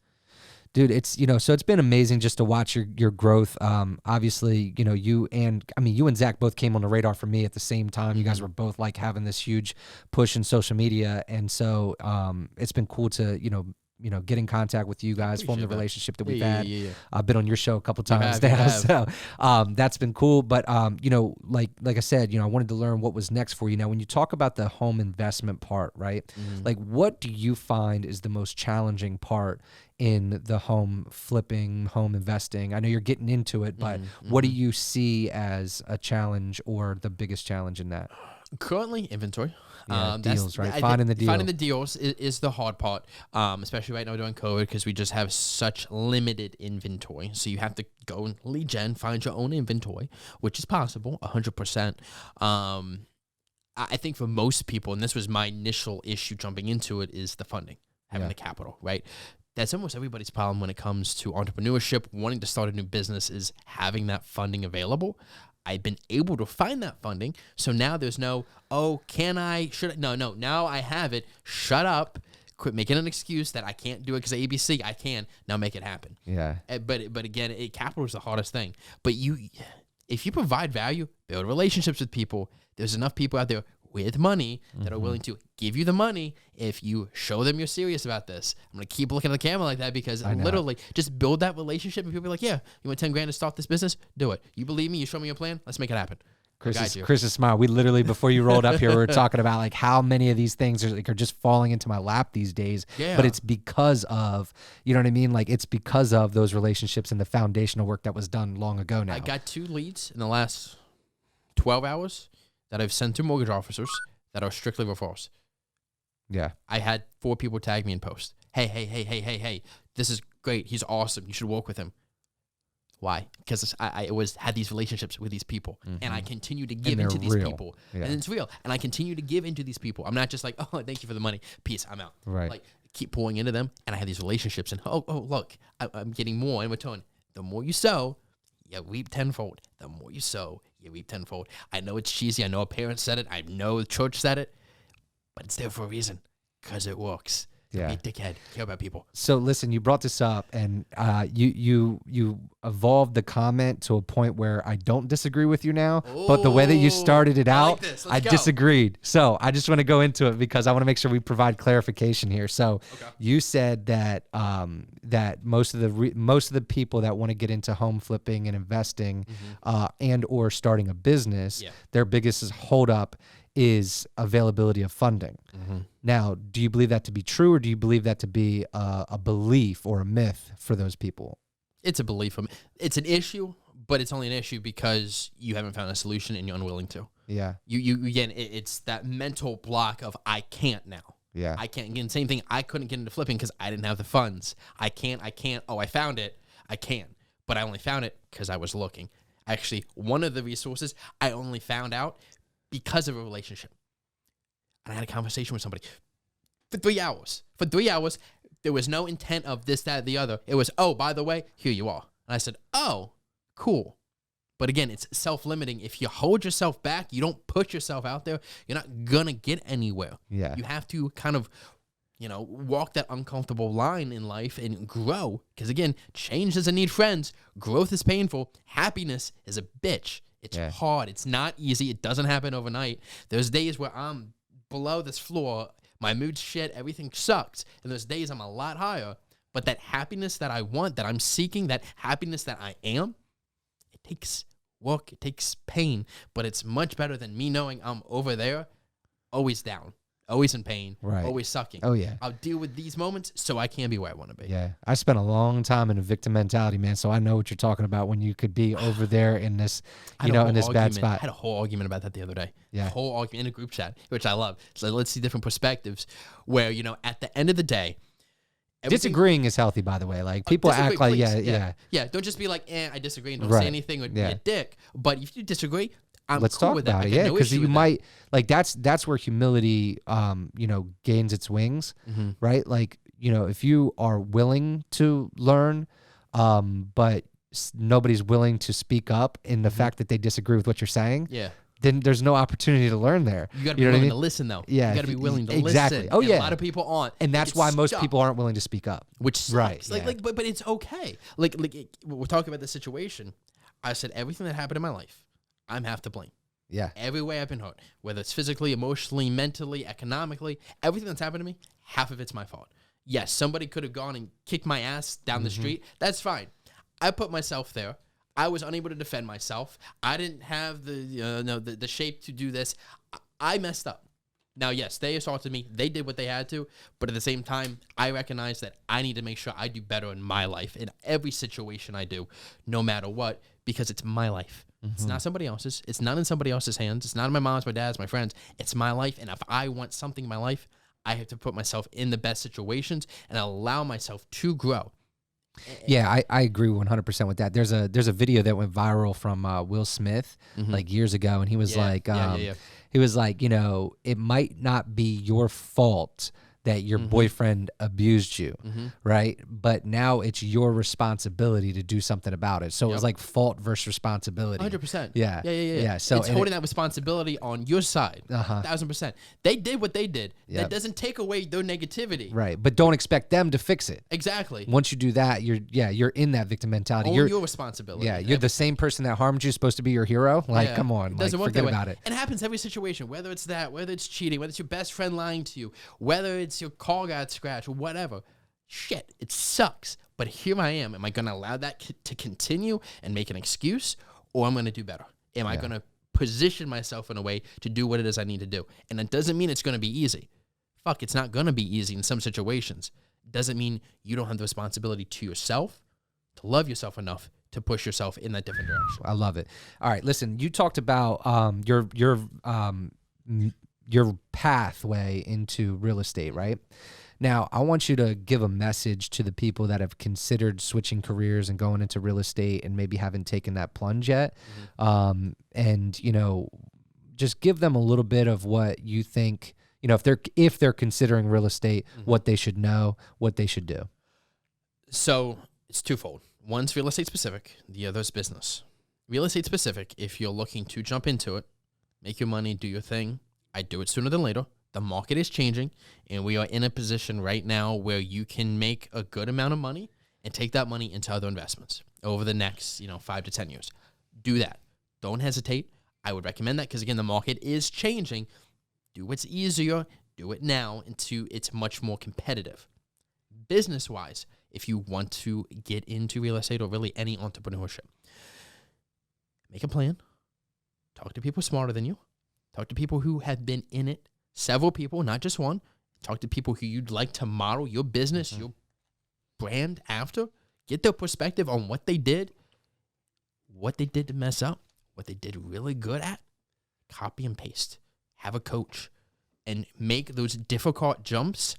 Dude, it's so it's been amazing just to watch your growth. Obviously, you and Zach both came on the radar for me at the same time. You guys were both like having this huge push in social media, and so it's been cool to get in contact with you guys, form the Appreciate that. relationship that we've Yeah. had. I've been on your show a couple times You now, have. so that's been cool. But like I said, I wanted to learn what was next for you. Now, when you talk about the home investment part, right? Like, what do you find is the most challenging part in the home flipping, home investing? I know you're getting into it, but what do you see as a challenge or the biggest challenge in that? Currently, inventory. Yeah, deals, right? I Finding think the deal. Finding the deals is the hard part, especially right now during COVID, because we just have such limited inventory. So you have to go and lead gen, find your own inventory, which is possible, 100%. I think for most people, and this was my initial issue jumping into it, is the funding, having the capital, right? That's almost everybody's problem when it comes to entrepreneurship, wanting to start a new business, is having that funding available. I've been able to find that funding. So now there's no, can I, should I? No, now I have it. Shut up. Quit making an excuse that I can't do it because of ABC. I can. Now make it happen. Yeah. But again, capital is the hardest thing. But if you provide value, build relationships with people, there's enough people out there with money that are willing to give you the money if you show them you're serious about this. I'm going to keep looking at the camera like that because literally just build that relationship and people be like, yeah, you want 10 grand to start this business? Do it. You believe me? You show me your plan? Let's make it happen. Chris's smile. We literally, before you rolled up here, we were talking about like how many of these things are just falling into my lap these days. Yeah. But it's because of, you know what I mean? Like it's because of those relationships and the foundational work that was done long ago now. I got 2 leads in the last 12 hours that I've sent to mortgage officers that are strictly referrals. Yeah. I had 4 people tag me in post. Hey, this is great. He's awesome. You should work with him. Why? Because I had these relationships with these people, and I continue to give into these people, and it's real. And I continue to give into these people. I'm not just like, oh, thank you for the money, peace, I'm out. Right. Like keep pouring into them, and I have these relationships, and look, I'm getting more in return. The more you sow, you reap tenfold. The more you sow, you reap tenfold. I know it's cheesy. I know a parent said it. I know the church said it, but it's there for a reason because it works. Yeah. Be a dickhead. Care about people. So listen, you brought this up, and you evolved the comment to a point where I don't disagree with you now. But the way that you started it out, I disagreed. So I just want to go into it because I want to make sure we provide clarification here. So you said that that most of the people that want to get into home flipping and investing and or starting a business, their biggest holdup is availability of funding. Now, do you believe that to be true, or do you believe that to be a belief or a myth for those people? It's a belief. It's an issue, but it's only an issue because you haven't found a solution and you're unwilling to. Yeah. You again, it's that mental block of I can't now. Yeah. I can't. Again, same thing. I couldn't get into flipping because I didn't have the funds. I can't. Oh, I found it. I can. But I only found it because I was looking. Actually, one of the resources I only found out because of a relationship. And I had a conversation with somebody for 3 hours. For 3 hours, there was no intent of this, that, the other. It was, oh, by the way, here you are. And I said, oh, cool. But again, it's self-limiting. If you hold yourself back, you don't put yourself out there, you're not going to get anywhere. Yeah. You have to kind of, walk that uncomfortable line in life and grow. Because again, change doesn't need friends. Growth is painful. Happiness is a bitch. It's hard. It's not easy. It doesn't happen overnight. There's days where I'm below this floor. My mood's shit. Everything sucks. And there's days I'm a lot higher. But that happiness that I want, that I'm seeking, that happiness that I am, it takes work. It takes pain. But it's much better than me knowing I'm over there, always down. always in pain, Right. always sucking. Oh, yeah. I'll deal with these moments so I can be where I want to be. Yeah. I spent a long time in a victim mentality, man. So I know what you're talking about when you could be over there in this, in this bad spot. I had a whole argument about that the other day. Yeah. A whole argument in a group chat, which I love. So let's see different perspectives where, at the end of the day, disagreeing is healthy, by the way. Like people act like, yeah. Don't just be like, I disagree and don't say anything or be a dick. But if you disagree, let's cool talk with about that. it. Yeah, because you might that's where humility, gains its wings, right? Like if you are willing to learn, but nobody's willing to speak up in the fact that they disagree with what you're saying. Yeah. Then there's no opportunity to learn there. You got to be willing to listen, though. Yeah, you got to be willing to exactly. listen. Oh, yeah. A lot of people aren't, and that's why most people aren't willing to speak up. Which sucks. Right? But it's okay. We're talking about the situation. I said everything that happened in my life, I'm half to blame. Yeah. Every way I've been hurt, whether it's physically, emotionally, mentally, economically, everything that's happened to me, half of it's my fault. Yes, somebody could have gone and kicked my ass down the street. That's fine. I put myself there. I was unable to defend myself. I didn't have the shape to do this. I messed up. Now, yes, they assaulted me. They did what they had to. But at the same time, I recognize that I need to make sure I do better in my life, in every situation I do, no matter what, because it's my life. It's not somebody else's. It's not in somebody else's hands. It's not in my mom's, my dad's, my friends. It's my life. And if I want something in my life, I have to put myself in the best situations and allow myself to grow. Yeah, I agree 100% with that. There's a video that went viral from Will Smith like years ago, and he was he was like, it might not be your fault that your boyfriend abused you, right? But now it's your responsibility to do something about it. So it was like fault versus responsibility. 100%. Yeah. So it's holding that responsibility on your side. 1,000%. They did what they did. That doesn't take away their negativity. Right. But don't expect them to fix it. Exactly. Once you do that, you're in that victim mentality. Own your responsibility. Yeah. You're the same person that harmed you supposed to be your hero. Like, come on. Like, forget about it. And it happens every situation, whether it's whether it's cheating, whether it's your best friend lying to you, whether it's your car got scratched or whatever. Shit, it sucks. But here I am. Am I going to allow that to continue and make an excuse, or I'm going to do better? Am I going to position myself in a way to do what it is I need to do? And that doesn't mean it's going to be easy. Fuck, it's not going to be easy in some situations. Doesn't mean you don't have the responsibility to yourself, to love yourself enough to push yourself in that different direction. I love it. All right, listen, you talked about your pathway into real estate, right? Now, I want you to give a message to the people that have considered switching careers and going into real estate and maybe haven't taken that plunge yet. And, just give them a little bit of what you think, if they're considering real estate, what they should know, what they should do. So it's twofold. One's real estate specific, the other's business. Real estate specific, if you're looking to jump into it, make your money, do your thing, I'd do it sooner than later. The market is changing, and we are in a position right now where you can make a good amount of money and take that money into other investments over the next, 5 to 10 years. Do that. Don't hesitate. I would recommend that because, again, the market is changing. Do what's easier. Do it now until it's much more competitive. Business-wise, if you want to get into real estate or really any entrepreneurship, make a plan. Talk to people smarter than you. Talk to people who have been in it, several people, not just one. Talk to people who you'd like to model your business, your brand after. Get their perspective on what they did to mess up, what they did really good at. Copy and paste. Have a coach. And make those difficult jumps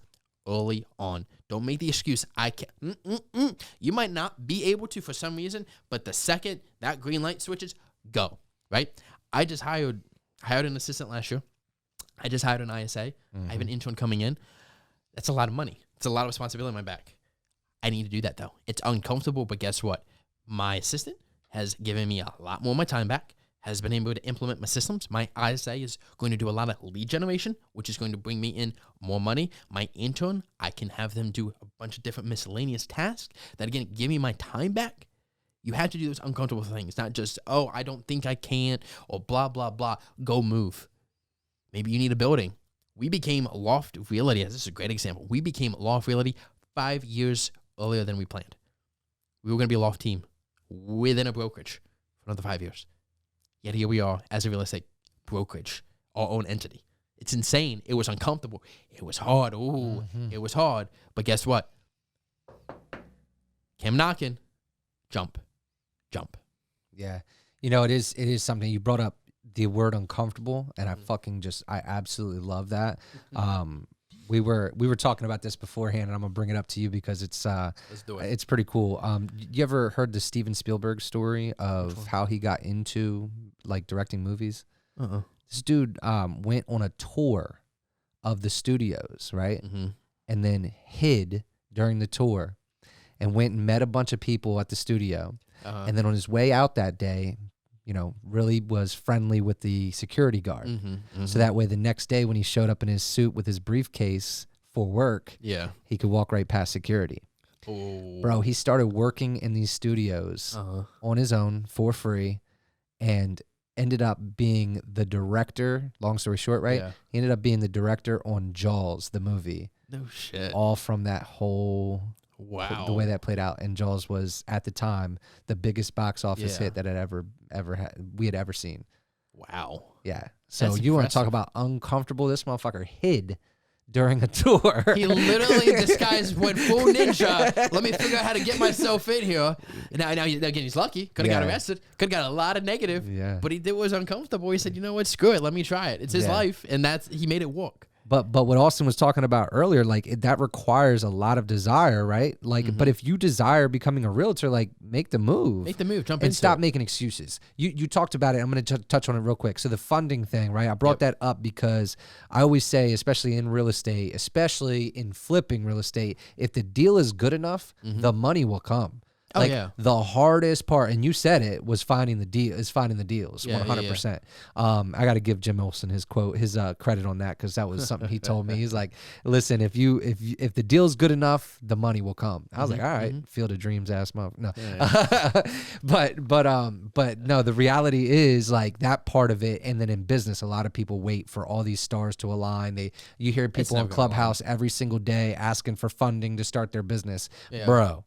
early on. Don't make the excuse, I can't. You might not be able to for some reason, but the second that green light switches, go, right? I just hired an assistant last year. I just hired an ISA. I have an intern coming in. That's a lot of money. It's a lot of responsibility on my back. I need to do that, though. It's uncomfortable, but guess what? My assistant has given me a lot more of my time back, has been able to implement my systems. My ISA is going to do a lot of lead generation, which is going to bring me in more money. My intern, I can have them do a bunch of different miscellaneous tasks that, again, give me my time back. You have to do those uncomfortable things, not just, I don't think I can, or blah, blah, blah. Go move. Maybe you need a building. We became Loft Realty. This is a great example. We became Loft Realty 5 years earlier than we planned. We were going to be a loft team within a brokerage for another 5 years. Yet here we are as a real estate brokerage, our own entity. It's insane. It was uncomfortable. It was hard. Ooh, it was hard. But guess what? Came knocking. Jump. Yeah. You know, it is something you brought up, the word uncomfortable, and I absolutely love that. We were talking about this beforehand, and I'm gonna bring it up to you because it's Let's do it. it's pretty cool. You ever heard the Steven Spielberg story of how he got into like directing movies? This dude went on a tour of the studios, right? And then hid during the tour and went and met a bunch of people at the studio. And then on his way out that day, you know, really was friendly with the security guard. So that way the next day when he showed up in his suit with his briefcase for work, he could walk right past security. Bro, he started working in these studios on his own for free and ended up being the director. Long story short, right? Yeah. He ended up being the director on Jaws, the movie. No shit. All from that whole the way that played out. And Jaws was at the time the biggest box office hit that we had ever seen. Wow. Yeah. So That's you want to talk impressive. about uncomfortable? This motherfucker hid during a tour. He literally, this guy's went full ninja. Let me figure out how to get myself in here. Now again, he's lucky. Could have got arrested. Could have got a lot of negative. Yeah. But he did what was uncomfortable. He said, you know what? Screw it. Let me try it. It's his life. And he made it work. But what Austin was talking about earlier, like that requires a lot of desire, right? Like, but if you desire becoming a realtor, like make the move. Make the move. Jump and into stop it. making excuses. You talked about it. I'm going to touch on it real quick. So the funding thing, right? I brought that up because I always say, especially in real estate, especially in flipping real estate, if the deal is good enough, the money will come. Oh, Like yeah. the hardest part, and you said it, was finding the deals, 100%. I got to give Jim Olsen his credit on that because that was something he told me. He's like, listen, if the deal's good enough, the money will come. I was like, all right, Field of Dreams ass mother. No, but no, the reality is like that part of it. And then in business, a lot of people wait for all these stars to align. You hear people on never gonna Clubhouse every single day asking for funding to start their business, Yeah. bro.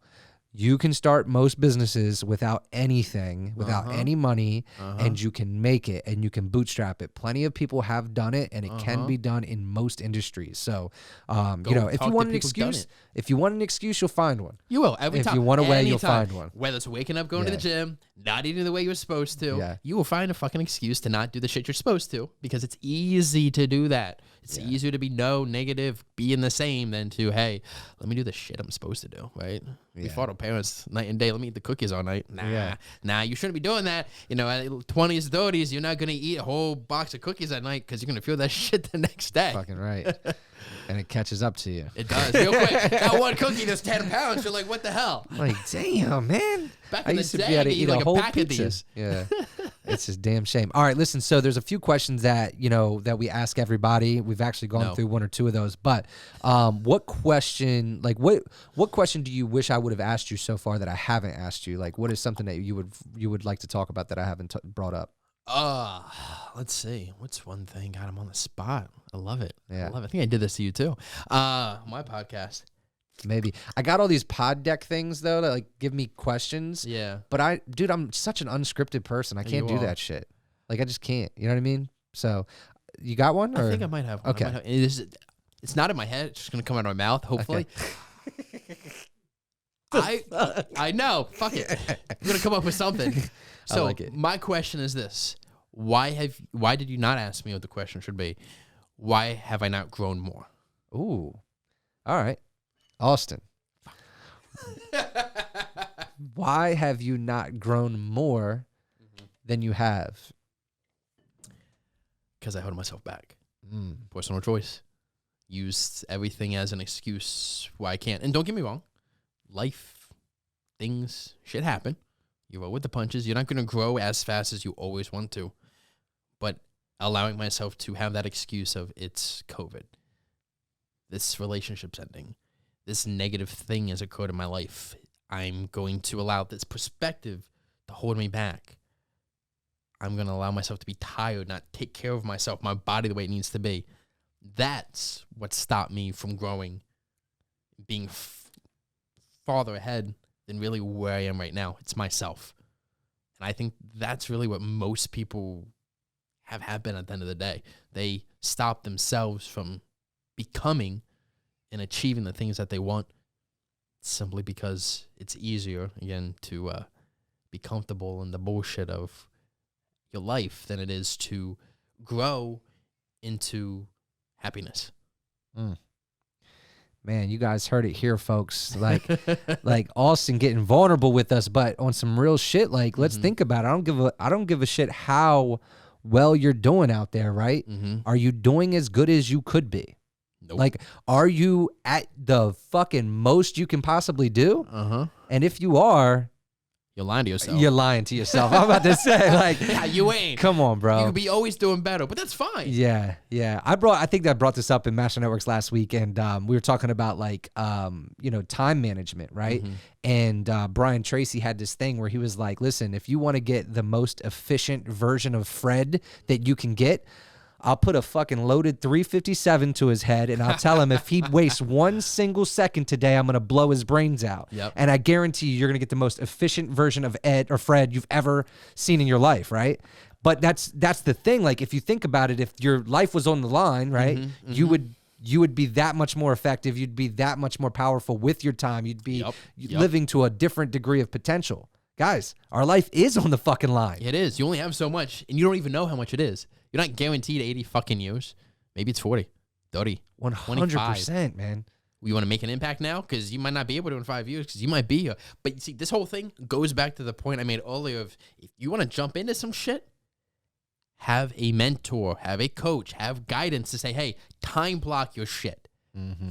You can start most businesses without anything, without any money, and you can make it and you can bootstrap it. Plenty of people have done it, and it can be done in most industries. So, you know, if you want an excuse, you'll find one. You will every time. If you want a way, you'll Anytime. find one. Whether it's waking up, going to the gym, not eating the way you're supposed to, Yeah. you will find a fucking excuse to not do the shit you're supposed to because it's easy to do that. It's easier to be negative, being the same than to, hey, let me do the shit I'm supposed to do, right? We fought our parents night and day. Let me eat the cookies all night. Nah, you shouldn't be doing that. You know, at 20s, 30s, you're not going to eat a whole box of cookies at night because you're going to feel that shit the next day. Fucking right. And it catches up to you. It does, real quick. That one cookie that's 10 pounds, you're like, what the hell? Like, damn, man. Back I in the used to day, be able to I eat like a a whole pack of pizza. these. Yeah. It's just damn shame. All right, listen. So there's a few questions that, you know, that we ask everybody. We've actually gone through one or two of those. But what question do you wish I would have asked you so far that I haven't asked you? Like, what is something that you would like to talk about that I haven't brought up? Let's see. What's one thing? God, I'm on the spot. I love it. Yeah. I love it. I think I did this to you too. My podcast. Maybe. I got all these pod deck things though that like give me questions. Yeah. But I'm such an unscripted person. I can't You do are. that shit. Like I just can't. You know what I mean? So you got one? Or? I think I might have one. Okay. It's not in my head. It's just going to come out of my mouth, hopefully. I know. Fuck it. I'm going to come up with something. So like it. my question is this. Why did you not ask me what the question should be? Why have I not grown more? Ooh. All right. Austin. Why have you not grown more than you have? Because I held myself back. Personal choice. Used everything as an excuse why I can't. And don't get me wrong. Life, things, shit happen. You roll with the punches. You're not going to grow as fast as you always want to. But allowing myself to have that excuse of it's COVID. This relationship's ending. This negative thing has occurred in my life. I'm going to allow this perspective to hold me back. I'm going to allow myself to be tired, not take care of myself, my body the way it needs to be. That's what stopped me from growing, being farther ahead than really where I am right now. It's myself. And I think that's really what most people have happened at the end of the day. They stop themselves from becoming and achieving the things that they want simply because it's easier, again, to be comfortable in the bullshit of your life than it is to grow into happiness. Man, you guys heard it here, folks. Like Austin getting vulnerable with us, but on some real shit. Like, let's think about it. I don't give a shit how well you're doing out there, right? Are you doing as good as you could be? Nope. Like, are you at the fucking most you can possibly do? And if you are, you're lying to yourself. You're lying to yourself. I'm about to say, like, yeah, you ain't. Come on, bro. You could be always doing better, but that's fine. Yeah. I think I brought this up in Master Networks last week, and we were talking about like, time management, right? And Brian Tracy had this thing where he was like, listen, if you want to get the most efficient version of Fred that you can get, I'll put a fucking loaded 357 to his head, and I'll tell him if he wastes 1 single second today, I'm going to blow his brains out. Yep. And I guarantee you're going to get the most efficient version of Ed or Fred you've ever seen in your life, right? But that's the thing. Like, if you think about it, if your life was on the line, right, you would be that much more effective. You'd be that much more powerful with your time. You'd be living to a different degree of potential. Guys, our life is on the fucking line. It is. You only have so much, and you don't even know how much it is. You're not guaranteed 80 fucking years. Maybe it's 40, 30, 100%, man. You want to make an impact now? Because you might not be able to in 5 years, because you might be. But you see, this whole thing goes back to the point I made earlier of if you want to jump into some shit, have a mentor, have a coach, have guidance to say, hey, time block your shit.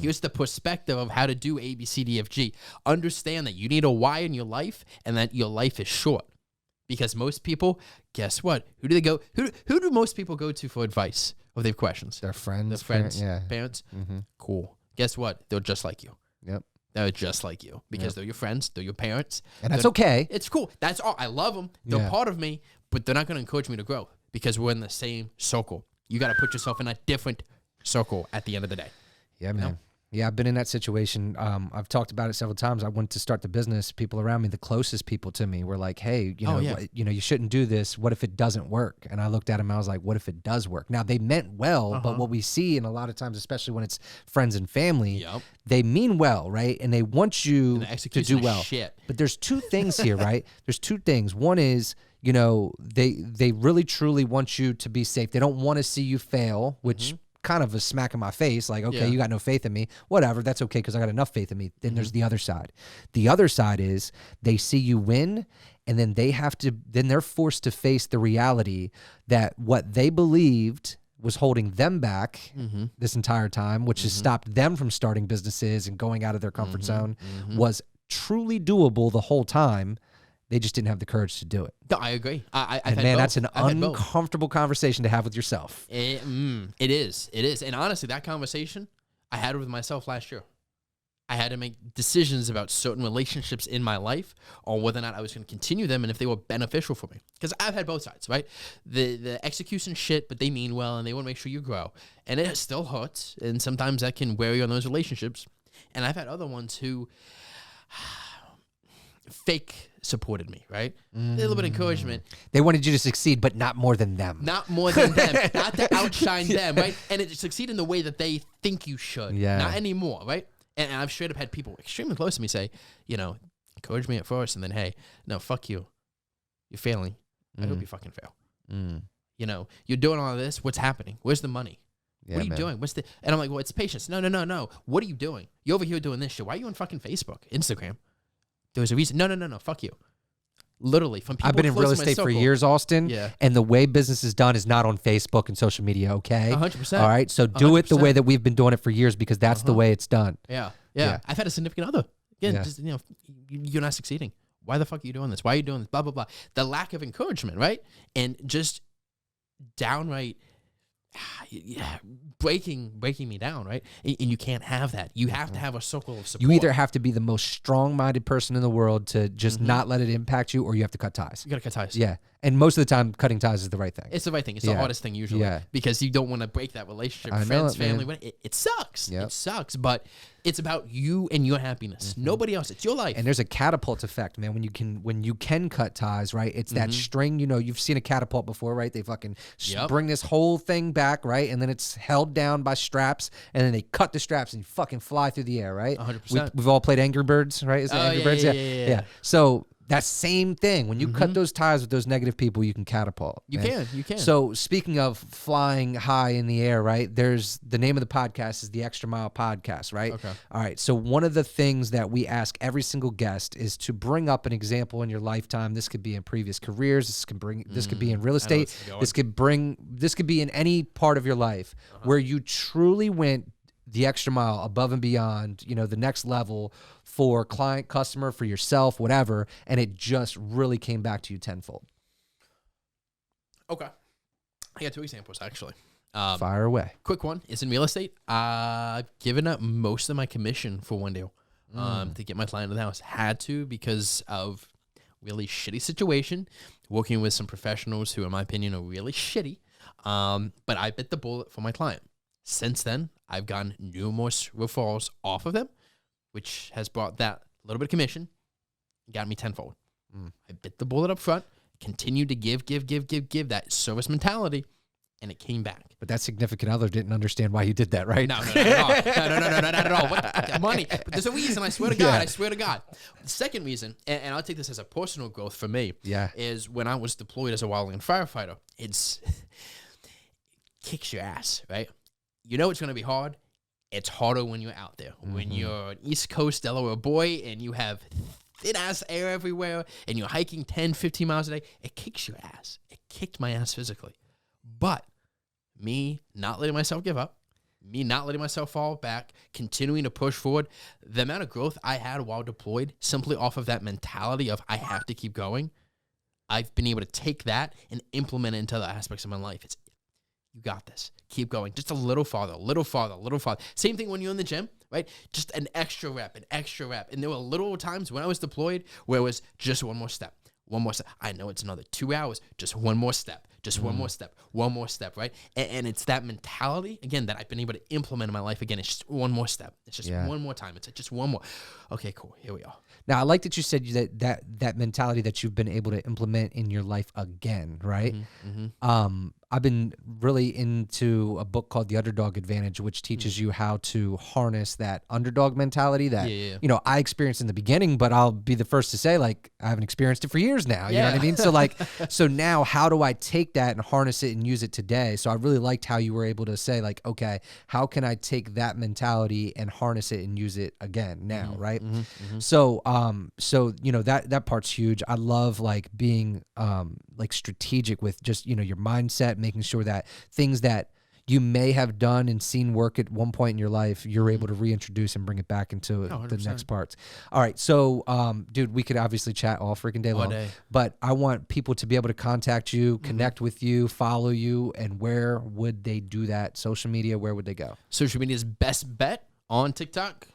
Here's the perspective of how to do A, B, C, D, F, G. Understand that you need a why in your life and that your life is short. Because most people, guess what? Who do they go? Who do most people go to for advice if they have questions? Their friends. Parents. Cool. Guess what? They're just like you. Yep. They're just like you because they're your friends. They're your parents. And that's okay. It's cool. That's all. I love them. They're part of me, but they're not going to encourage me to grow because we're in the same circle. You got to put yourself in a different circle at the end of the day. Yeah, man. Yeah, I've been in that situation. I've talked about it several times. I went to start the business. People around me, the closest people to me, were like, "Hey, you shouldn't do this. What if it doesn't work?" And I looked at them. I was like, "What if it does work?" Now they meant well, but what we see, and a lot of times, especially when it's friends and family, they mean well, right? And they want you to do well. Shit. But there's two things here, right? There's two things. One is, they really truly want you to be safe. They don't want to see you fail, which kind of a smack in my face, like, okay, you got no faith in me. Whatever, that's okay because I got enough faith in me. Then there's the other side. The other side is they see you win, and then they're forced to face the reality that what they believed was holding them back this entire time, which has stopped them from starting businesses and going out of their comfort zone, was truly doable the whole time. They just didn't have the courage to do it. No, I agree. That's an uncomfortable conversation to have with yourself. It is. And honestly, that conversation I had with myself last year. I had to make decisions about certain relationships in my life on whether or not I was going to continue them and if they were beneficial for me. Because I've had both sides, right? The execution shit, but they mean well and they want to make sure you grow. And it still hurts. And sometimes that can wear you on those relationships. And I've had other ones who fake supported me, right? A little bit of encouragement. They wanted you to succeed, but not more than them. Not more than them. Not to outshine them, right? And it succeed in the way that they think you should. Yeah. Not anymore, right? And I've straight up had people extremely close to me say, encourage me at first, and then, hey, no, fuck you. You're failing. I hope you fucking fail. You're doing all of this. What's happening? Where's the money? Yeah, what are you doing? And I'm like, well, it's patience. No. What are you doing? You're over here doing this shit. Why are you on fucking Facebook, Instagram? There was a reason. No. Fuck you. Literally, from people. I've been in real estate for years, Austin. Yeah. And the way business is done is not on Facebook and social media, okay? 100%. All right? So do 100%. it the way that we've been doing it for years because that's the way it's done. Yeah. I've had a significant other. Again, just, you're not succeeding. Why the fuck are you doing this? Why are you doing this? Blah, blah, blah. The lack of encouragement, right? And just downright breaking me down, right? And you can't have that. You have to have a circle of support. You either have to be the most strong-minded person in the world to just not let it impact you, or you have to cut ties. You got to cut ties. Yeah. And most of the time, cutting ties is the right thing. It's the right thing. It's the hardest thing usually because you don't want to break that relationship. Friends, family, it sucks. Yep. It sucks, but it's about you and your happiness. Nobody else. It's your life. And there's a catapult effect, man. When you can cut ties, right? It's that string. You know, you've seen a catapult before, right? They fucking bring this whole thing back, right? And then it's held down by straps, and then they cut the straps and you fucking fly through the air, right? 100%. We've all played Angry Birds, right? Is it Angry Birds? Yeah. So that same thing. When you cut those ties with those negative people, you can catapult. You can. So speaking of flying high in the air, right? There's the name of the podcast is the Extra Mile Podcast, right? Okay. All right. So one of the things that we ask every single guest is to bring up an example in your lifetime. This could be in previous careers. This could be in real estate. This could be in any part of your life where you truly went the extra mile, above and beyond, you know, the next level for client, customer, for yourself, whatever, and it just really came back to you tenfold. Okay. I got 2 examples, actually. Fire away. Quick one is in real estate. I've given up most of my commission for one deal to get my client in the house. Had to because of really shitty situation, working with some professionals who, in my opinion, are really shitty. But I bit the bullet for my client. Since then, I've gotten numerous referrals off of them, which has brought that little bit of commission, got me tenfold. I bit the bullet up front, continued to give that service mentality, and it came back. But that significant other didn't understand why you did that, right? No, not at all. What the money? But there's a reason, I swear to God. I swear to God. The second reason, and I'll take this as a personal growth for me, is when I was deployed as a wildland firefighter, it kicks your ass, right? You know it's going to be hard. It's harder when you're out there. When you're an East Coast Delaware boy and you have thin-ass air everywhere and you're hiking 10, 15 miles a day, it kicks your ass. It kicked my ass physically. But me not letting myself give up, me not letting myself fall back, continuing to push forward, the amount of growth I had while deployed simply off of that mentality of I have to keep going, I've been able to take that and implement it into other aspects of my life. You got this. Keep going. Just a little farther, little farther, little farther. Same thing when you're in the gym, right? Just an extra rep. And there were little times when I was deployed where it was just one more step. I know it's another 2 hours. Just one more step. One more step, right? And it's that mentality, again, that I've been able to implement in my life. Again, it's just one more step. It's just one more time. It's just one more. Okay, cool. Here we are. Now, I like that you said that mentality that you've been able to implement in your life again, right? I've been really into a book called The Underdog Advantage, which teaches you how to harness that underdog mentality that, you know, I experienced in the beginning, but I'll be the first to say, like, I haven't experienced it for years now. You know what I mean? So, like, so now how do I take that and harness it and use it today? So I really liked how you were able to say, like, okay, how can I take that mentality and harness it and use it again now, right? So, you know, that part's huge. I love, like, being, like, strategic with just, you know, your mindset, making sure that things that you may have done and seen work at one point in your life, you're able to reintroduce and bring it back into the next parts. All right. So, dude, we could obviously chat all freaking day long, but I want people to be able to contact you, connect with you, follow you, and where would they do that? Social media, where would they go? Social media's best bet on TikTok.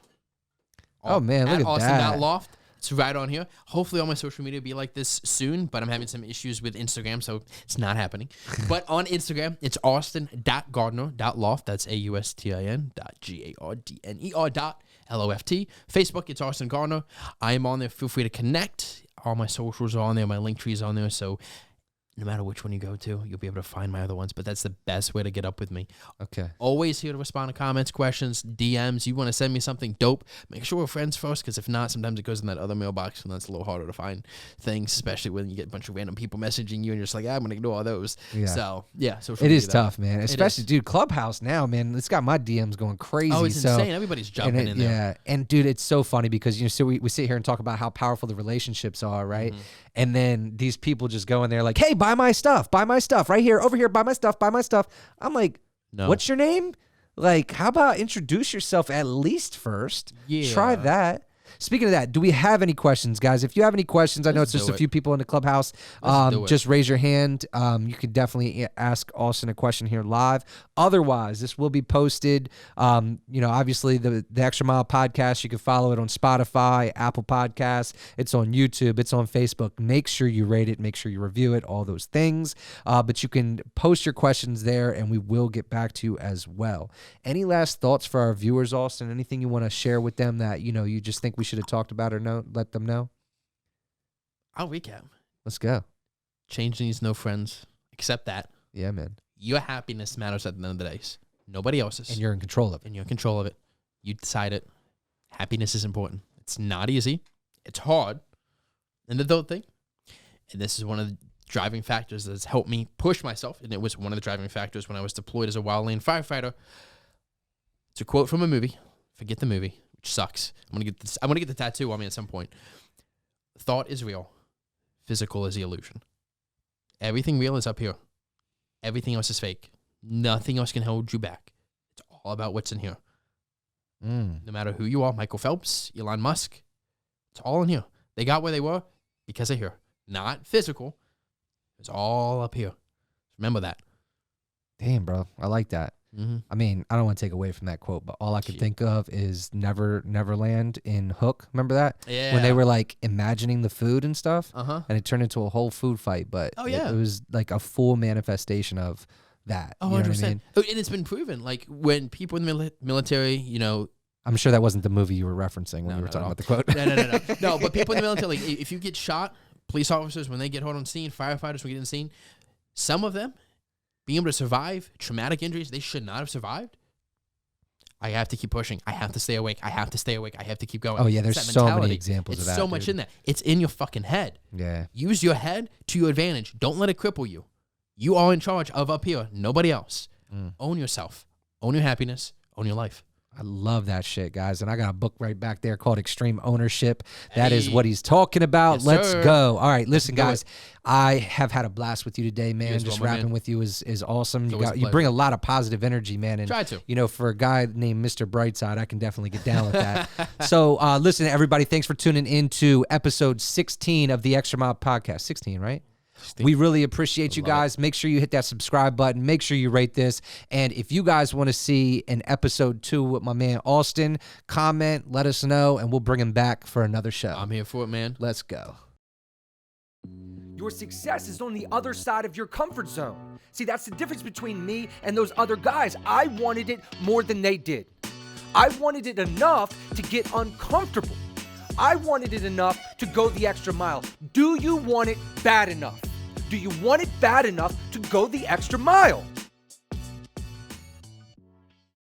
Oh, man, look at Austin.loft. It's right on here. Hopefully all my social media will be like this soon, but I'm having some issues with Instagram, so it's not happening. But on Instagram, it's austin.gardner.loft. That's austin.gardner.loft. Facebook, it's Austin Gardner. I am on there. Feel free to connect. All my socials are on there. My link tree is on there, so no matter which one you go to, you'll be able to find my other ones, but that's the best way to get up with me. Okay. Always here to respond to comments, questions, DMs. You want to send me something dope, make sure we're friends first, because if not, sometimes it goes in that other mailbox, and that's a little harder to find things, especially when you get a bunch of random people messaging you, and you're just like, I'm going to ignore all those. Yeah. So, yeah. It is tough, man. Especially, dude, Clubhouse now, man, it's got my DMs going crazy. Oh, it's insane. Everybody's jumping in there. Yeah. And, dude, it's so funny because, you know, so we sit here and talk about how powerful the relationships are, right? And then these people just go in there like, hey, buy my stuff right here, over here, buy my stuff. I'm like, no. What's your name? Like, how about introduce yourself at least first? Yeah. Try that. speaking of that, do we have any questions, guys? If you have any questions, I know it's just a few people in the clubhouse. Just raise your hand. You could definitely ask Austin a question here live. Otherwise, this will be posted. Obviously the Extra Mile podcast, you can follow it on Spotify, Apple Podcasts. It's on YouTube. It's on Facebook. Make sure you rate it. Make sure you review it. All those things. But you can post your questions there, and we will get back to you as well. Any last thoughts for our viewers, Austin? Anything you want to share with them that you just think we should have talked about or let them know? I'll recap. Let's go. Change needs no friends. Accept that. Yeah, man. Your happiness matters at the end of the day. Nobody else's. And you're in control of it. And you're in control of it. You decide it. Happiness is important. It's not easy. It's hard. And the third thing, and this is one of the driving factors that has helped me push myself, and it was one of the driving factors when I was deployed as a wildland firefighter. It's a quote from a movie. Forget the movie, which sucks. I'm gonna get the tattoo on me at some point. Thought is real. Physical is the illusion. Everything real is up here. Everything else is fake. Nothing else can hold you back. It's all about what's in here. No matter who you are, Michael Phelps, Elon Musk, it's all in here. They got where they were because of here. Not physical. It's all up here. Remember that. Damn, bro. I like that. Mm-hmm. I mean, I don't want to take away from that quote, but all I could think of is Neverland in Hook. Remember that? Yeah. When they were like imagining the food and stuff, Uh-huh. and it turned into a whole food fight. But it was like a full manifestation of that. Oh, you know 100%. what I mean? And it's been proven. Like when people in the military, I'm sure that wasn't the movie you were referencing when you were talking about the quote. No. No, but people in the military, like if you get shot, police officers, when they get hot on scene, firefighters, when they get on scene, some of them being able to survive traumatic injuries they should not have survived. I have to keep pushing. I have to stay awake. I have to stay awake. I have to keep going. Oh, yeah, there's It's that so many mentality. examples of that, It's so much dude. in that. It's in your fucking head. Yeah. Use your head to your advantage. Don't let it cripple you. You are in charge of up here. Nobody else. Own yourself. Own your happiness. Own your life. I love that shit, guys. And I got a book right back there called Extreme Ownership. That is what he's talking about. Yes, Let's sir. go. All right, listen, do guys. I have had a blast with you today, man. as Just well, my rapping man. with you is awesome. always a You bring a lot of positive energy, man. And Try to. for a guy named Mr. Brightside, I can definitely get down with that. So listen, everybody, thanks for tuning in to episode 16 of the Extra Mile podcast. 16, right? We really appreciate you guys. Make sure you hit that subscribe button. Make sure you rate this. And if you guys want to see an episode 2 with my man Austin, comment, let us know, and we'll bring him back for another show. I'm here for it, man. Let's go. Your success is on the other side of your comfort zone. See, that's the difference between me and those other guys. I wanted it more than they did. I wanted it enough to get uncomfortable. I wanted it enough to go the extra mile. Do you want it bad enough? Do you want it bad enough to go the extra mile?